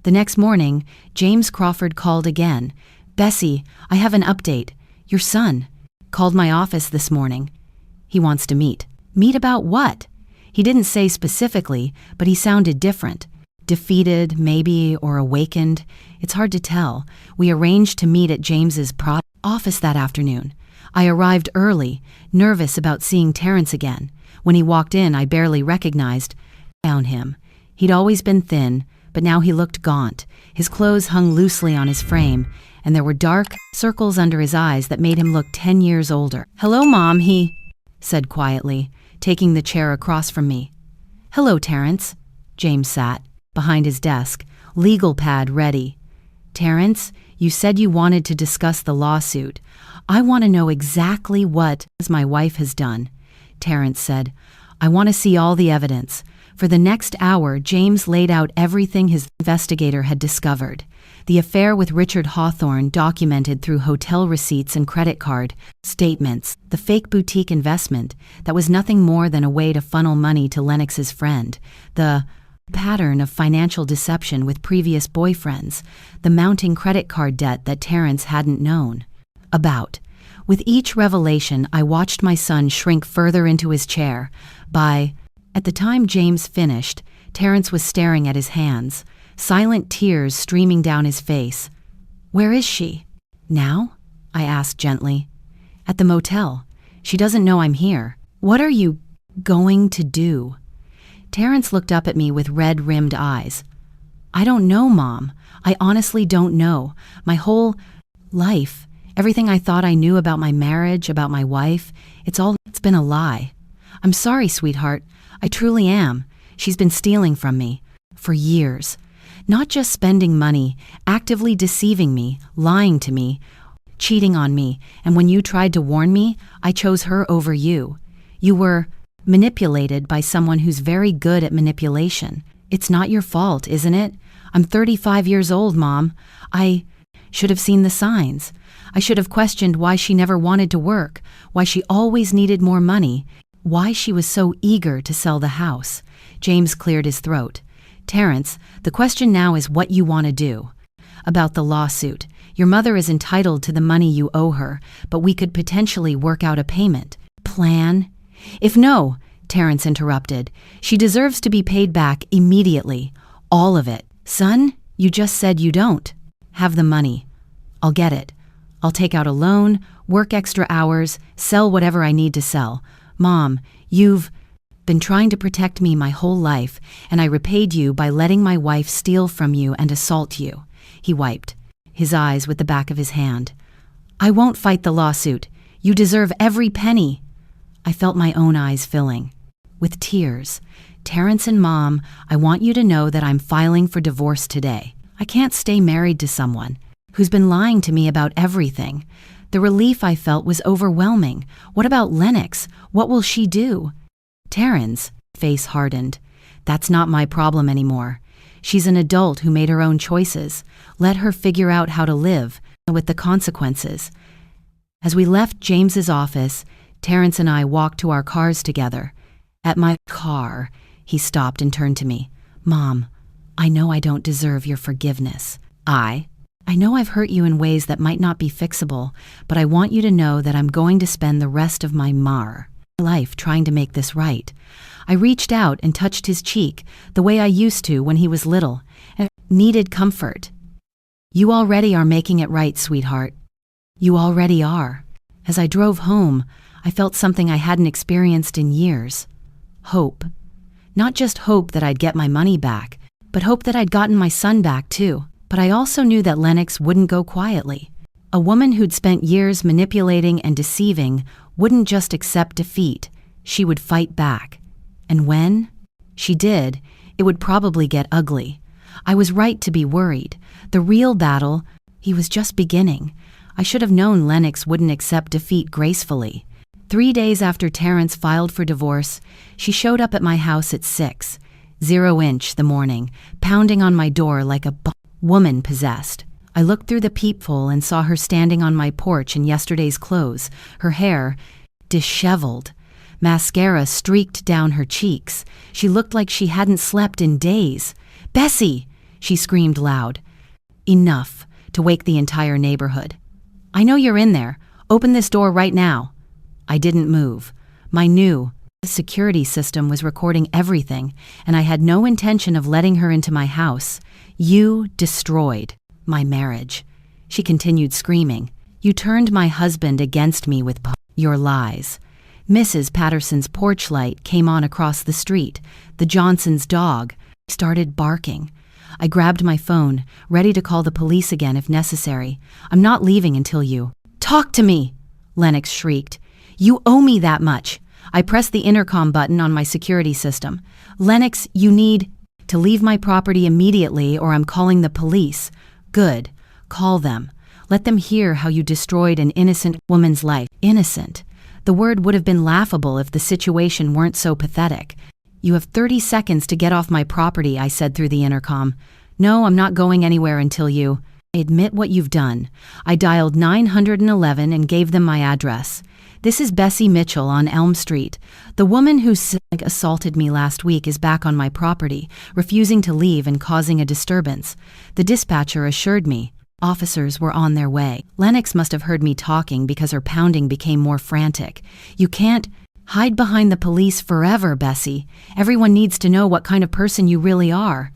The next morning, James Crawford called again. "Bessie, I have an update. Your son called my office this morning. He wants to meet." "Meet about what?" He didn't say specifically, but he sounded different. Defeated, maybe, or awakened. It's hard to tell. We arranged to meet at James's office that afternoon. I arrived early, nervous about seeing Terrence again. When he walked in, I barely recognized him. He'd always been thin, but now he looked gaunt. His clothes hung loosely on his frame, and there were dark circles under his eyes that made him look 10 years older. "Hello, Mom," he said quietly, taking the chair across from me. "Hello, Terrence." James sat behind his desk, legal pad ready. "Terrence, you said you wanted to discuss the lawsuit. I want to know exactly what my wife has done." Terrence said, "I want to see all the evidence." For the next hour, James laid out everything his investigator had discovered. The affair with Richard Hawthorne documented through hotel receipts and credit card statements, the fake boutique investment that was nothing more than a way to funnel money to Lennox's friend, the pattern of financial deception with previous boyfriends, the mounting credit card debt that Terrence hadn't known about. With each revelation, I watched my son shrink further into his chair. At the time James finished, Terrence was staring at his hands, silent tears streaming down his face. "Where is she?" "Now?" I asked gently. "At the motel. She doesn't know I'm here." "What are you going to do?" Terrence looked up at me with red-rimmed eyes. "I don't know, Mom. I honestly don't know. My whole life, everything I thought I knew about my marriage, about my wife, it's been a lie. I'm sorry, sweetheart. I truly am. She's been stealing from me for years. Not just spending money, actively deceiving me, lying to me, cheating on me, and when you tried to warn me, I chose her over you. You were manipulated by someone who's very good at manipulation. It's not your fault, isn't it? I'm 35 years old, Mom. I should have seen the signs. I should have questioned why she never wanted to work, why she always needed more money, why she was so eager to sell the house." James cleared his throat. "Terrence, the question now is what you want to do. About the lawsuit. Your mother is entitled to the money you owe her, but we could potentially work out a payment plan." "If no," Terrence interrupted, "she deserves to be paid back immediately. All of it." "Son, you just said you don't have the money." "I'll get it. I'll take out a loan, work extra hours, sell whatever I need to sell. Mom, you've been trying to protect me my whole life, and I repaid you by letting my wife steal from you and assault you." He wiped his eyes with the back of his hand. "I won't fight the lawsuit. You deserve every penny." I felt my own eyes filling with tears. "Terrence and Mom, I want you to know that I'm filing for divorce today. I can't stay married to someone who's been lying to me about everything." The relief I felt was overwhelming. What about Lennox? What will she do? Terrence's face hardened. "That's not my problem anymore. She's an adult who made her own choices. Let her figure out how to live with the consequences." As we left James's office, Terrence and I walked to our cars together. At my car, he stopped and turned to me. "Mom, I know I don't deserve your forgiveness. I know I've hurt you in ways that might not be fixable, but I want you to know that I'm going to spend the rest of my life trying to make this right." I reached out and touched his cheek, the way I used to when he was little, and needed comfort. "You already are making it right, sweetheart. You already are." As I drove home, I felt something I hadn't experienced in years. Hope. Not just hope that I'd get my money back, but hope that I'd gotten my son back too. But I also knew that Lennox wouldn't go quietly. A woman who'd spent years manipulating and deceiving wouldn't just accept defeat. She would fight back. And when she did, it would probably get ugly. I was right to be worried. The real battle, he was just beginning. I should have known Lennox wouldn't accept defeat gracefully. 3 days after Terrence filed for divorce, she showed up at my house at 6:00 the morning, pounding on my door like a woman possessed. I looked through the peephole and saw her standing on my porch in yesterday's clothes, her hair disheveled. Mascara streaked down her cheeks. She looked like she hadn't slept in days. "Bessie!" she screamed loud. Enough to wake the entire neighborhood. "I know you're in there. Open this door right now." I didn't move. My new The security system was recording everything, and I had no intention of letting her into my house. You destroyed my marriage. She continued screaming. You turned my husband against me with your lies. Mrs. Patterson's porch light came on across the street. The Johnsons' dog started barking. I grabbed my phone, ready to call the police again if necessary. I'm not leaving until you talk to me, Lennox shrieked. You owe me that much. I pressed the intercom button on my security system. Lennox, you need to leave my property immediately or I'm calling the police. Good. Call them. Let them hear how you destroyed an innocent woman's life. Innocent. The word would have been laughable if the situation weren't so pathetic. You have 30 seconds to get off my property, I said through the intercom. No, I'm not going anywhere until you admit what you've done. I dialed 911 and gave them my address. This is Bessie Mitchell on Elm Street. The woman who assaulted me last week is back on my property, refusing to leave and causing a disturbance. The dispatcher assured me officers were on their way. Lennox must have heard me talking because her pounding became more frantic. You can't hide behind the police forever, Bessie. Everyone needs to know what kind of person you really are.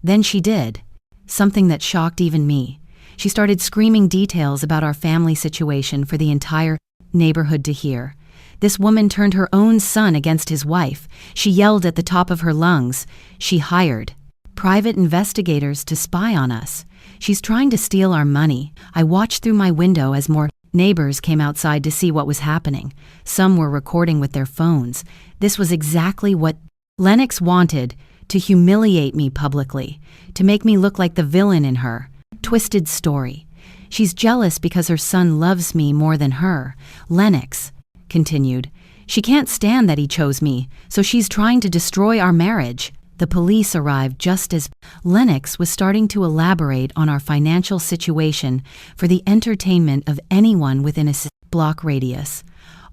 Then she did. Something that shocked even me. She started screaming details about our family situation for the entire neighborhood to hear. This woman turned her own son against his wife. She yelled at the top of her lungs. She hired private investigators to spy on us. She's trying to steal our money. I watched through my window as more neighbors came outside to see what was happening. Some were recording with their phones. This was exactly what Lennox wanted, to humiliate me publicly, to make me look like the villain in her twisted story. She's jealous because her son loves me more than her. Lennox continued. She can't stand that he chose me, so she's trying to destroy our marriage. The police arrived just as Lennox was starting to elaborate on our financial situation for the entertainment of anyone within a block radius.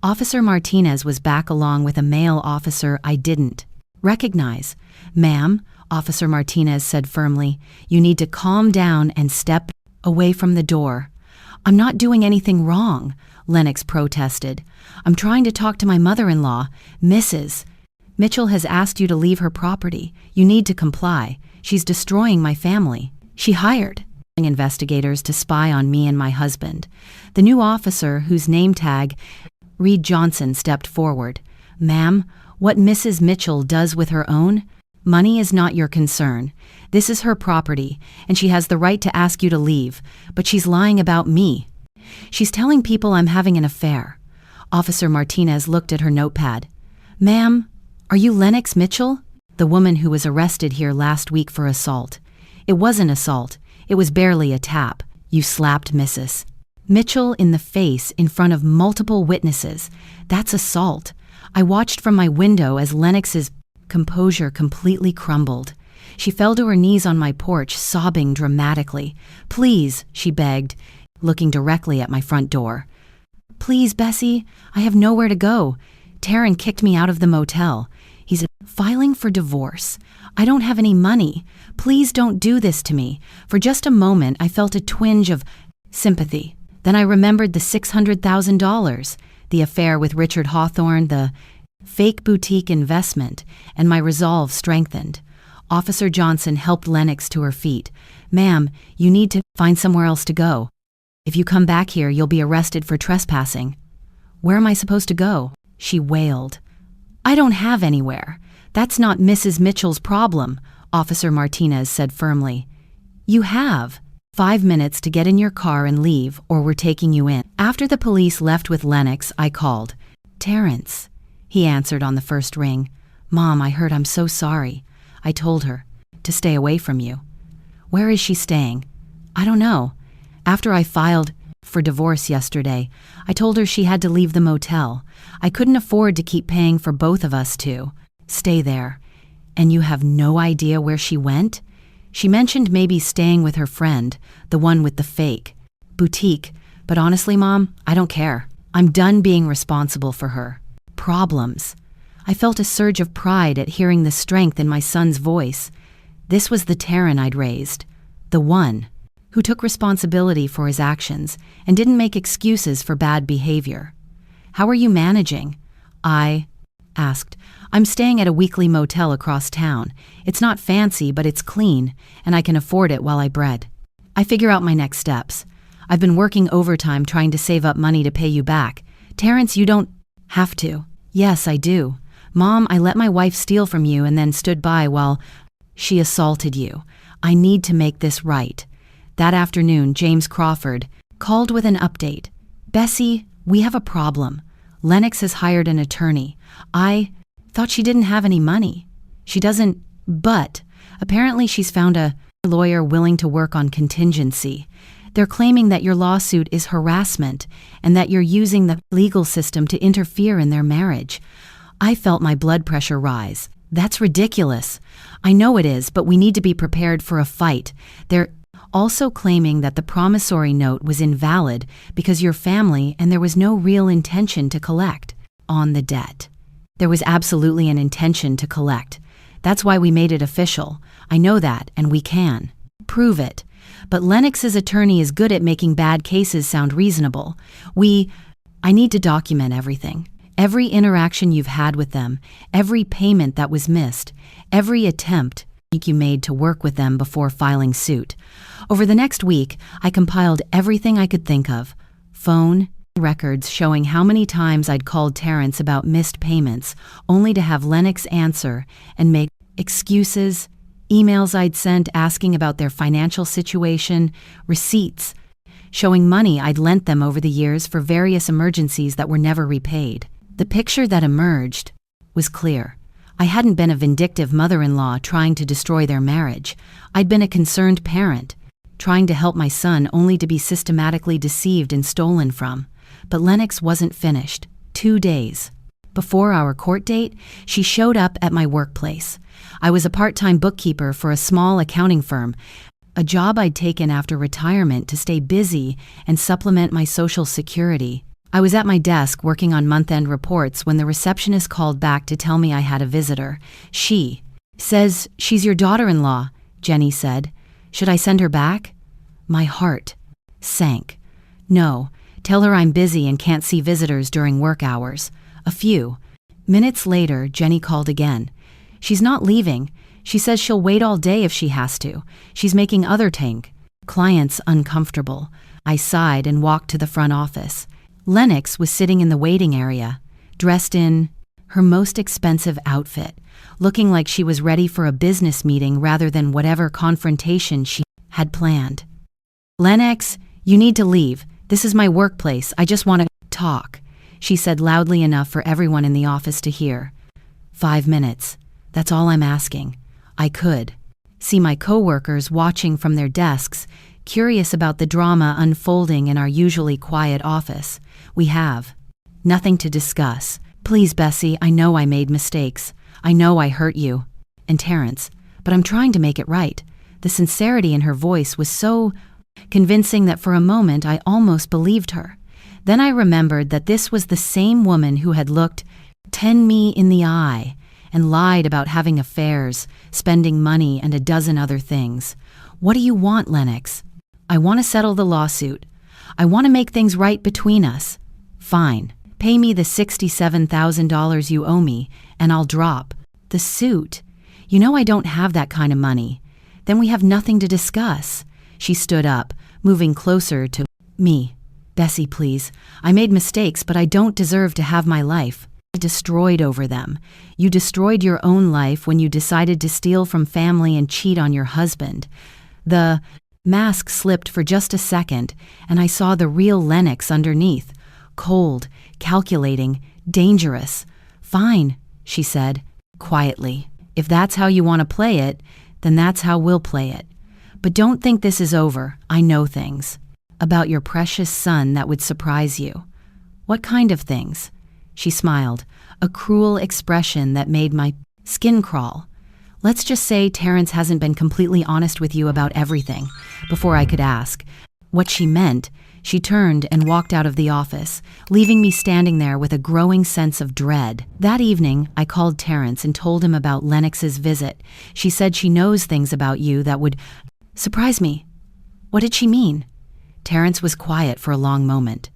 Officer Martinez was back along with a male officer I didn't recognize. Ma'am, Officer Martinez said firmly, you need to calm down and step away from the door. I'm not doing anything wrong, Lennox protested. I'm trying to talk to my mother-in-law, Mrs. Mitchell has asked you to leave her property. You need to comply. She's destroying my family. She hired investigators to spy on me and my husband. The new officer, whose name tag Reed Johnson, stepped forward. Ma'am, what Mrs. Mitchell does with her own money is not your concern. This is her property, and she has the right to ask you to leave, but she's lying about me. She's telling people I'm having an affair. Officer Martinez looked at her notepad. Ma'am, are you Lennox Mitchell? The woman who was arrested here last week for assault. It wasn't assault. It was barely a tap. You slapped Mrs. Mitchell in the face in front of multiple witnesses. That's assault. I watched from my window as Lennox's composure completely crumbled. She fell to her knees on my porch, sobbing dramatically. Please, she begged, looking directly at my front door. Please, Bessie, I have nowhere to go. Taryn kicked me out of the motel. He's filing for divorce. I don't have any money. Please don't do this to me. For just a moment, I felt a twinge of sympathy. Then I remembered the $600,000, the affair with Richard Hawthorne, the fake boutique investment, and my resolve strengthened. Officer Johnson helped Lennox to her feet. Ma'am, you need to find somewhere else to go. If you come back here, you'll be arrested for trespassing. Where am I supposed to go? She wailed. I don't have anywhere. That's not Mrs. Mitchell's problem, Officer Martinez said firmly. You have 5 minutes to get in your car and leave, or we're taking you in. After the police left with Lennox, I called. Terrence, he answered on the first ring. Mom, I heard. I'm so sorry. I told her to stay away from you. Where is she staying? I don't know. After I filed for divorce yesterday, I told her she had to leave the motel. I couldn't afford to keep paying for both of us to stay there. And you have no idea where she went? She mentioned maybe staying with her friend, the one with the fake boutique, but honestly, Mom, I don't care. I'm done being responsible for her problems. I felt a surge of pride at hearing the strength in my son's voice. This was the Taryn I'd raised, the one who took responsibility for his actions and didn't make excuses for bad behavior. How are you managing? I asked. I'm staying at a weekly motel across town. It's not fancy, but it's clean, and I can afford it while I bread. I figure out my next steps. I've been working overtime trying to save up money to pay you back. Terrence, you don't have to. Yes, I do. Mom, I let my wife steal from you and then stood by while she assaulted you. I need to make this right. That afternoon, James Crawford called with an update. Bessie, we have a problem. Lennox has hired an attorney. I thought she didn't have any money. She doesn't, but apparently she's found a lawyer willing to work on contingency. They're claiming that your lawsuit is harassment and that you're using the legal system to interfere in their marriage. I felt my blood pressure rise. That's ridiculous. I know it is, but we need to be prepared for a fight. They're also claiming that the promissory note was invalid because your family and there was no real intention to collect on the debt. There was absolutely an intention to collect. That's why we made it official. I know that, and we can prove it. But Lennox's attorney is good at making bad cases sound reasonable. I need to document everything. Every interaction you've had with them, every payment that was missed, every attempt you made to work with them before filing suit. Over the next week, I compiled everything I could think of. Phone records showing how many times I'd called Terrence about missed payments, only to have Lennox answer and make excuses, emails I'd sent asking about their financial situation, receipts showing money I'd lent them over the years for various emergencies that were never repaid. The picture that emerged was clear. I hadn't been a vindictive mother-in-law trying to destroy their marriage. I'd been a concerned parent, trying to help my son only to be systematically deceived and stolen from. But Lennox wasn't finished. 2 days before our court date, she showed up at my workplace. I was a part-time bookkeeper for a small accounting firm, a job I'd taken after retirement to stay busy and supplement my Social Security. I was at my desk working on month-end reports when the receptionist called back to tell me I had a visitor. She says she's your daughter-in-law, Jenny said. Should I send her back? My heart sank. No, tell her I'm busy and can't see visitors during work hours. A few minutes later, Jenny called again. She's not leaving. She says she'll wait all day if she has to. She's making other clients uncomfortable. I sighed and walked to the front office. Lennox was sitting in the waiting area, dressed in her most expensive outfit, looking like she was ready for a business meeting rather than whatever confrontation she had planned. Lennox, you need to leave. This is my workplace. I just want to talk, she said loudly enough for everyone in the office to hear. 5 minutes. That's all I'm asking. I could see my coworkers watching from their desks, curious about the drama unfolding in our usually quiet office. We have nothing to discuss. Please, Bessie, I know I made mistakes. I know I hurt you and Terrence, but I'm trying to make it right. The sincerity in her voice was so convincing that for a moment I almost believed her. Then I remembered that this was the same woman who had looked me in the eye and lied about having affairs, spending money, and a dozen other things. What do you want, Lennox? I want to settle the lawsuit. I want to make things right between us. Fine. Pay me the $67,000 you owe me, and I'll drop the suit. You know I don't have that kind of money. Then we have nothing to discuss. She stood up, moving closer to me. Bessie, please. I made mistakes, but I don't deserve to have my life destroyed over them. You destroyed your own life when you decided to steal from family and cheat on your husband. The mask slipped for just a second, and I saw the real Lennox underneath. Cold, calculating, dangerous. Fine, she said, quietly. If that's how you want to play it, then that's how we'll play it. But don't think this is over. I know things about your precious son that would surprise you. What kind of things? She smiled, a cruel expression that made my skin crawl. Let's just say Terrence hasn't been completely honest with you about everything. Before I could ask what she meant, she turned and walked out of the office, leaving me standing there with a growing sense of dread. That evening, I called Terrence and told him about Lennox's visit. She said she knows things about you that would surprise me. What did she mean? Terrence was quiet for a long moment.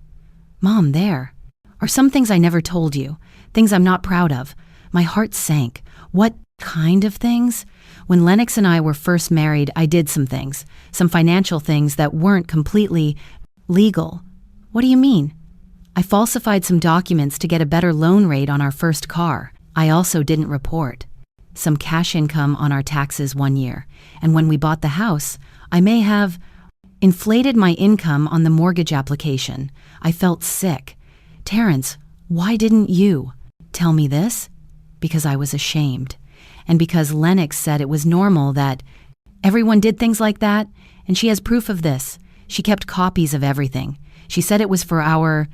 Mom, there are some things I never told you, things I'm not proud of. My heart sank. What kind of things? When Lennox and I were first married, I did some things, some financial things that weren't completely legal. What do you mean? I falsified some documents to get a better loan rate on our first car. I also didn't report some cash income on our taxes one year. And when we bought the house, I may have inflated my income on the mortgage application. I felt sick. Terrence, why didn't you tell me this? Because I was ashamed. And because Lennox said it was normal that everyone did things like that, and she has proof of this. She kept copies of everything. She said it was for our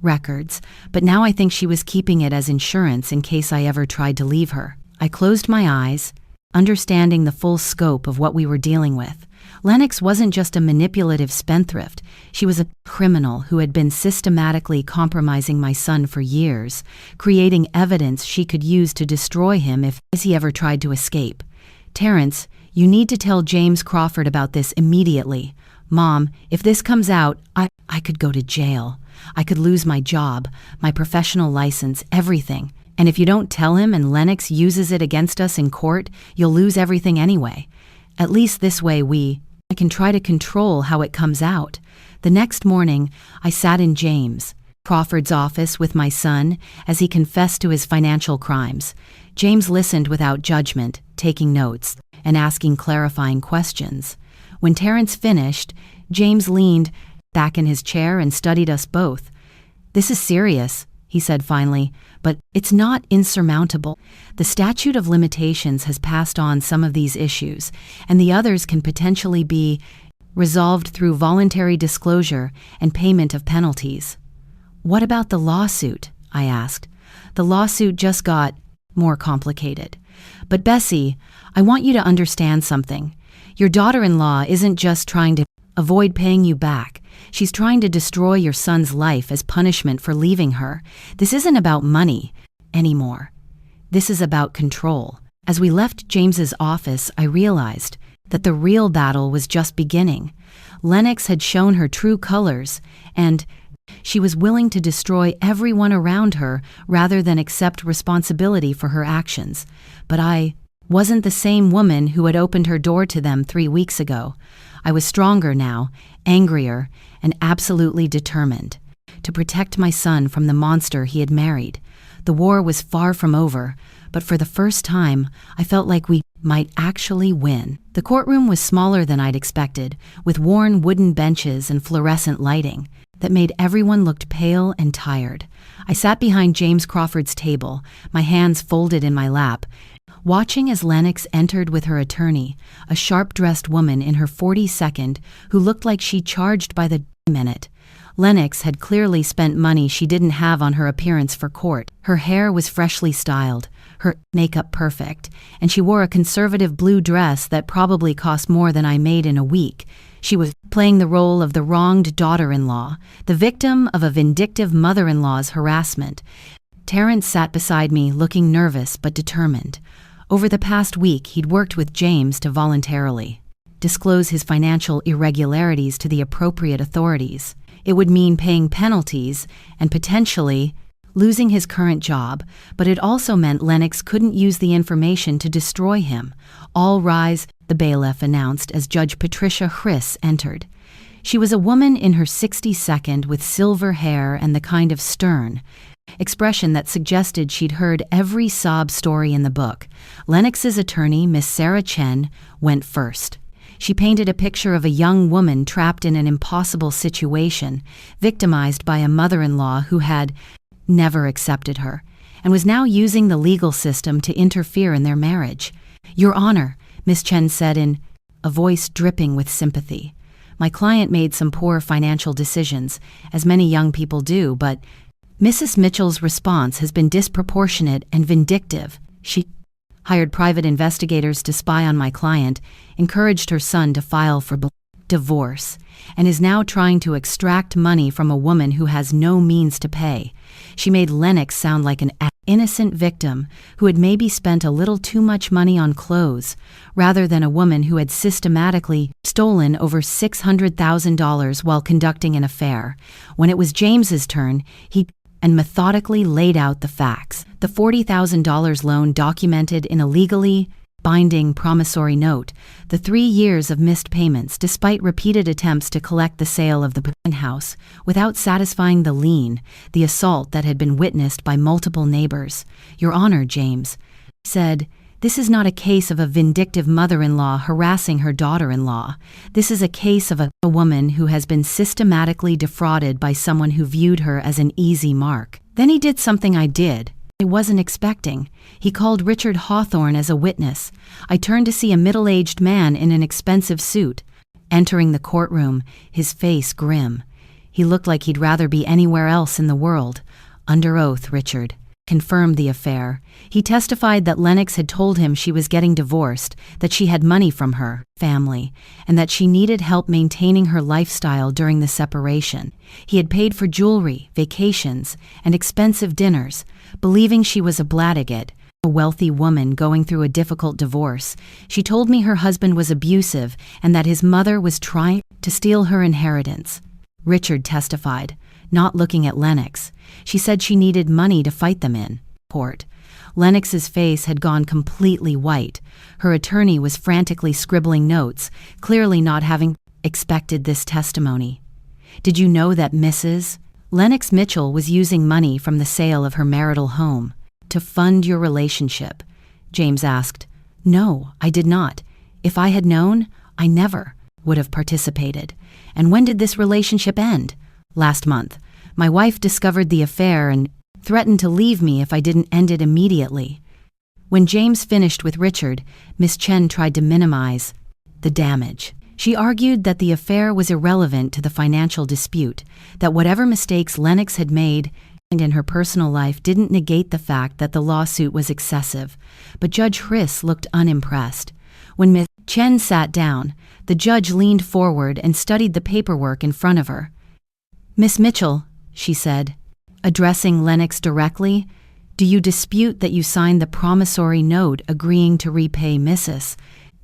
records, but now I think she was keeping it as insurance in case I ever tried to leave her. I closed my eyes, understanding the full scope of what we were dealing with. Lennox wasn't just a manipulative spendthrift. She was a criminal who had been systematically compromising my son for years, creating evidence she could use to destroy him if he ever tried to escape. Terrence, you need to tell James Crawford about this immediately. Mom, if this comes out, I could go to jail. I could lose my job, my professional license, everything. And if you don't tell him and Lennox uses it against us in court, you'll lose everything anyway. At least this way I can try to control how it comes out. The next morning, I sat in James Crawford's office with my son as he confessed to his financial crimes. James listened without judgment, taking notes and asking clarifying questions. When Terrence finished, James leaned back in his chair and studied us both. This is serious, he said finally, but it's not insurmountable. The statute of limitations has passed on some of these issues, and the others can potentially be resolved through voluntary disclosure and payment of penalties. What about the lawsuit? I asked. The lawsuit just got more complicated. But Bessie, I want you to understand something. Your daughter-in-law isn't just trying to avoid paying you back. She's trying to destroy your son's life as punishment for leaving her. This isn't about money anymore. This is about control. As we left James's office, I realized that the real battle was just beginning. Lennox had shown her true colors, and she was willing to destroy everyone around her rather than accept responsibility for her actions. But I wasn't the same woman who had opened her door to them 3 weeks ago. I was stronger now, angrier, and absolutely determined to protect my son from the monster he had married. The war was far from over, but for the first time, I felt like we might actually win. The courtroom was smaller than I'd expected, with worn wooden benches and fluorescent lighting that made everyone look pale and tired. I sat behind James Crawford's table, my hands folded in my lap, watching as Lennox entered with her attorney, a sharp-dressed woman in her 42nd who looked like she charged by the minute. Lennox had clearly spent money she didn't have on her appearance for court. Her hair was freshly styled, her makeup perfect, and she wore a conservative blue dress that probably cost more than I made in a week. She was playing the role of the wronged daughter-in-law, the victim of a vindictive mother-in-law's harassment. Terrence sat beside me, looking nervous but determined. Over the past week, he'd worked with James to voluntarily disclose his financial irregularities to the appropriate authorities. It would mean paying penalties and potentially losing his current job, but it also meant Lennox couldn't use the information to destroy him. All rise, the bailiff announced as Judge Patricia Chris entered. She was a woman in her 62nd with silver hair and the kind of stern expression that suggested she'd heard every sob story in the book. Lennox's attorney, Miss Sarah Chen, went first. She painted a picture of a young woman trapped in an impossible situation, victimized by a mother-in-law who had never accepted her, and was now using the legal system to interfere in their marriage. Your Honor, Miss Chen said in a voice dripping with sympathy. My client made some poor financial decisions, as many young people do, but Mrs. Mitchell's response has been disproportionate and vindictive. She hired private investigators to spy on my client, encouraged her son to file for divorce, and is now trying to extract money from a woman who has no means to pay. She made Lennox sound like an innocent victim who had maybe spent a little too much money on clothes, rather than a woman who had systematically stolen over $600,000 while conducting an affair. When it was James's turn, he and methodically laid out the facts. The $40,000 loan documented in a legally binding promissory note, the 3 years of missed payments despite repeated attempts to collect the sale of the house without satisfying the lien, the assault that had been witnessed by multiple neighbors. Your Honor, James said, this is not a case of a vindictive mother-in-law harassing her daughter-in-law. This is a case of a woman who has been systematically defrauded by someone who viewed her as an easy mark. Then he did something I wasn't expecting. He called Richard Hawthorne as a witness. I turned to see a middle-aged man in an expensive suit. Entering the courtroom, his face grim. He looked like he'd rather be anywhere else in the world. Under oath, Richard confirmed the affair. He testified that Lennox had told him she was getting divorced, that she had money from her family, and that she needed help maintaining her lifestyle during the separation. He had paid for jewelry, vacations, and expensive dinners, believing she was a Blattigat, a wealthy woman going through a difficult divorce. She told me her husband was abusive and that his mother was trying to steal her inheritance. Richard testified, not looking at Lennox. She said she needed money to fight them in court. Lennox's face had gone completely white. Her attorney was frantically scribbling notes, clearly not having expected this testimony. Did you know that Mrs. Lennox Mitchell was using money from the sale of her marital home to fund your relationship? James asked. No, I did not. If I had known, I never would have participated. And when did this relationship end? Last month. My wife discovered the affair and threatened to leave me if I didn't end it immediately. When James finished with Richard, Miss Chen tried to minimize the damage. She argued that the affair was irrelevant to the financial dispute, that whatever mistakes Lennox had made in her personal life didn't negate the fact that the lawsuit was excessive. But Judge Hriss looked unimpressed. When Miss Chen sat down, the judge leaned forward and studied the paperwork in front of her. Miss Mitchell, she said, addressing Lennox directly, do you dispute that you signed the promissory note agreeing to repay Mrs.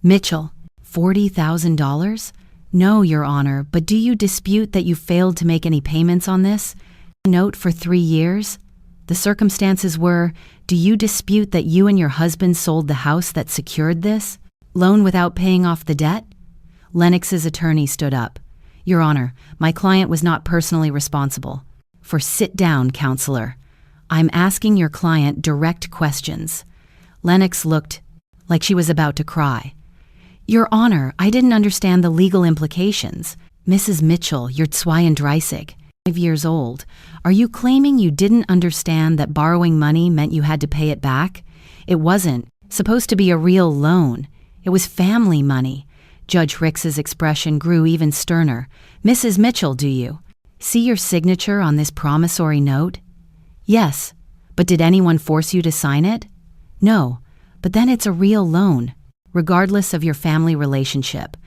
Mitchell $40,000? No, Your Honor, but do you dispute that you failed to make any payments on this note for 3 years? The circumstances were, do you dispute that you and your husband sold the house that secured this loan without paying off the debt? Lennox's attorney stood up. Your Honor, my client was not personally responsible. Sit down, counselor. I'm asking your client direct questions. Lennox looked like she was about to cry. Your Honor, I didn't understand the legal implications. Mrs. Mitchell, you're 32, 5 years old. Are you claiming you didn't understand that borrowing money meant you had to pay it back? It wasn't supposed to be a real loan. It was family money. Judge Hricks's expression grew even sterner. Mrs. Mitchell, do you see your signature on this promissory note? Yes, but did anyone force you to sign it? No, but then it's a real loan, regardless of your family relationship.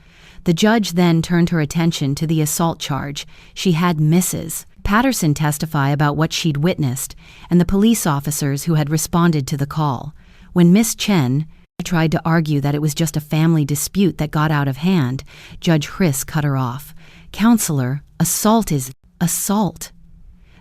The judge then turned her attention to the assault charge. She had Mrs. Patterson testify about what she'd witnessed and the police officers who had responded to the call. When Miss Chen tried to argue that it was just a family dispute that got out of hand, Judge Hriss cut her off. Counselor, assault is assault.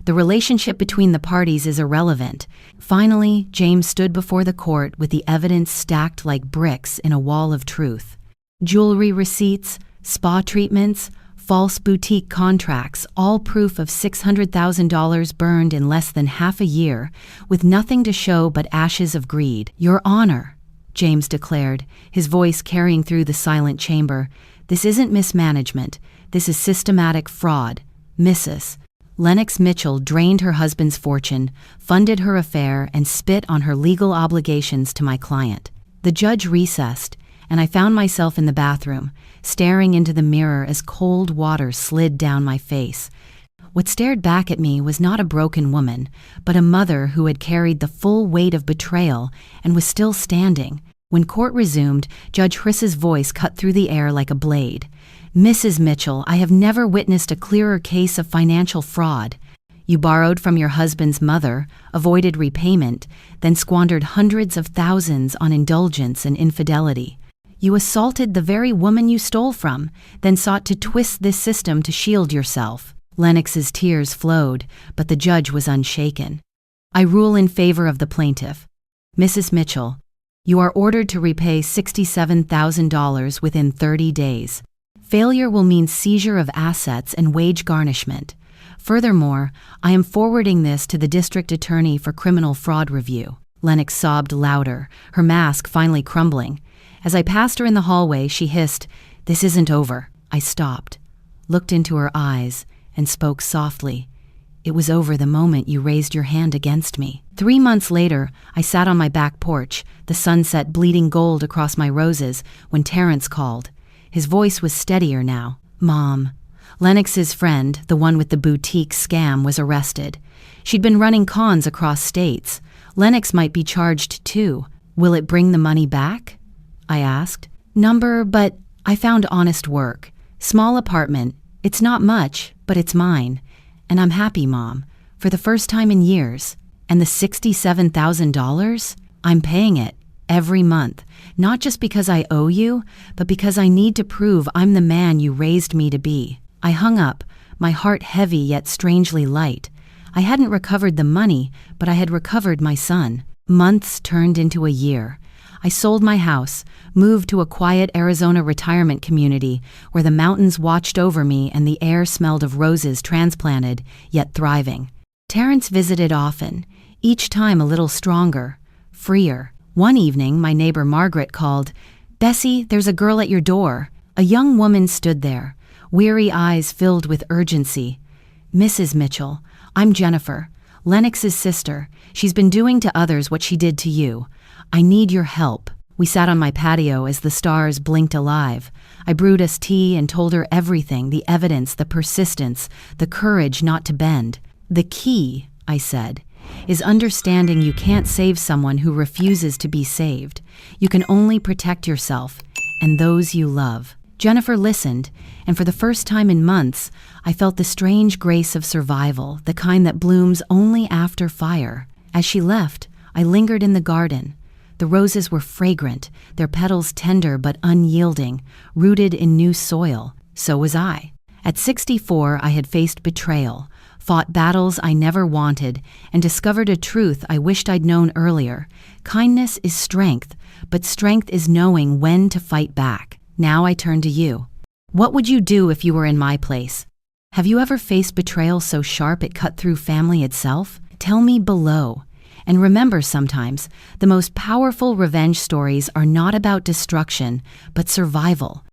The relationship between the parties is irrelevant. Finally, James stood before the court with the evidence stacked like bricks in a wall of truth. Jewelry receipts, spa treatments, false boutique contracts, all proof of $600,000 burned in less than half a year, with nothing to show but ashes of greed. Your Honor, James declared, his voice carrying through the silent chamber, this isn't mismanagement. This is systematic fraud. Mrs. Lennox Mitchell drained her husband's fortune, funded her affair, and spit on her legal obligations to my client. The judge recessed, and I found myself in the bathroom, staring into the mirror as cold water slid down my face. What stared back at me was not a broken woman, but a mother who had carried the full weight of betrayal and was still standing. When court resumed, Judge Hriss's voice cut through the air like a blade. Mrs. Mitchell, I have never witnessed a clearer case of financial fraud. You borrowed from your husband's mother, avoided repayment, then squandered hundreds of thousands on indulgence and infidelity. You assaulted the very woman you stole from, then sought to twist this system to shield yourself. Lennox's tears flowed, but the judge was unshaken. I rule in favor of the plaintiff. Mrs. Mitchell, you are ordered to repay $67,000 within 30 days. Failure will mean seizure of assets and wage garnishment. Furthermore, I am forwarding this to the district attorney for criminal fraud review. Lennox sobbed louder, her mask finally crumbling. As I passed her in the hallway, she hissed, "This isn't over." I stopped, looked into her eyes, and spoke softly. "It was over the moment you raised your hand against me." 3 months later, I sat on my back porch, the sunset bleeding gold across my roses, when Terrence called. His voice was steadier now. "Mom, Lennox's friend, the one with the boutique scam, was arrested. She'd been running cons across states. Lennox might be charged too. Will it bring the money back?" I asked. "Number, but I found honest work. Small apartment. It's not much, but it's mine. And I'm happy, Mom, for the first time in years. And the $67,000? I'm paying it every month, not just because I owe you, but because I need to prove I'm the man you raised me to be." I hung up, my heart heavy yet strangely light. I hadn't recovered the money, but I had recovered my son. Months turned into a year. I sold my house, moved to a quiet Arizona retirement community where the mountains watched over me and the air smelled of roses transplanted, yet thriving. Terrence visited often, each time a little stronger, freer. One evening, my neighbor Margaret called, "Bessie, there's a girl at your door." A young woman stood there, weary eyes filled with urgency. "Mrs. Mitchell, I'm Jennifer, Lennox's sister. She's been doing to others what she did to you. I need your help." We sat on my patio as the stars blinked alive. I brewed us tea and told her everything, the evidence, the persistence, the courage not to bend. "The key," I said, "is understanding you can't save someone who refuses to be saved. You can only protect yourself and those you love." Jennifer listened, and for the first time in months, I felt the strange grace of survival, the kind that blooms only after fire. As she left, I lingered in the garden. The roses were fragrant, their petals tender but unyielding, rooted in new soil. So was I. At 64, I had faced betrayal, fought battles I never wanted, and discovered a truth I wished I'd known earlier. Kindness is strength, but strength is knowing when to fight back. Now I turn to you. What would you do if you were in my place? Have you ever faced betrayal so sharp it cut through family itself? Tell me below. And remember, sometimes, the most powerful revenge stories are not about destruction, but survival.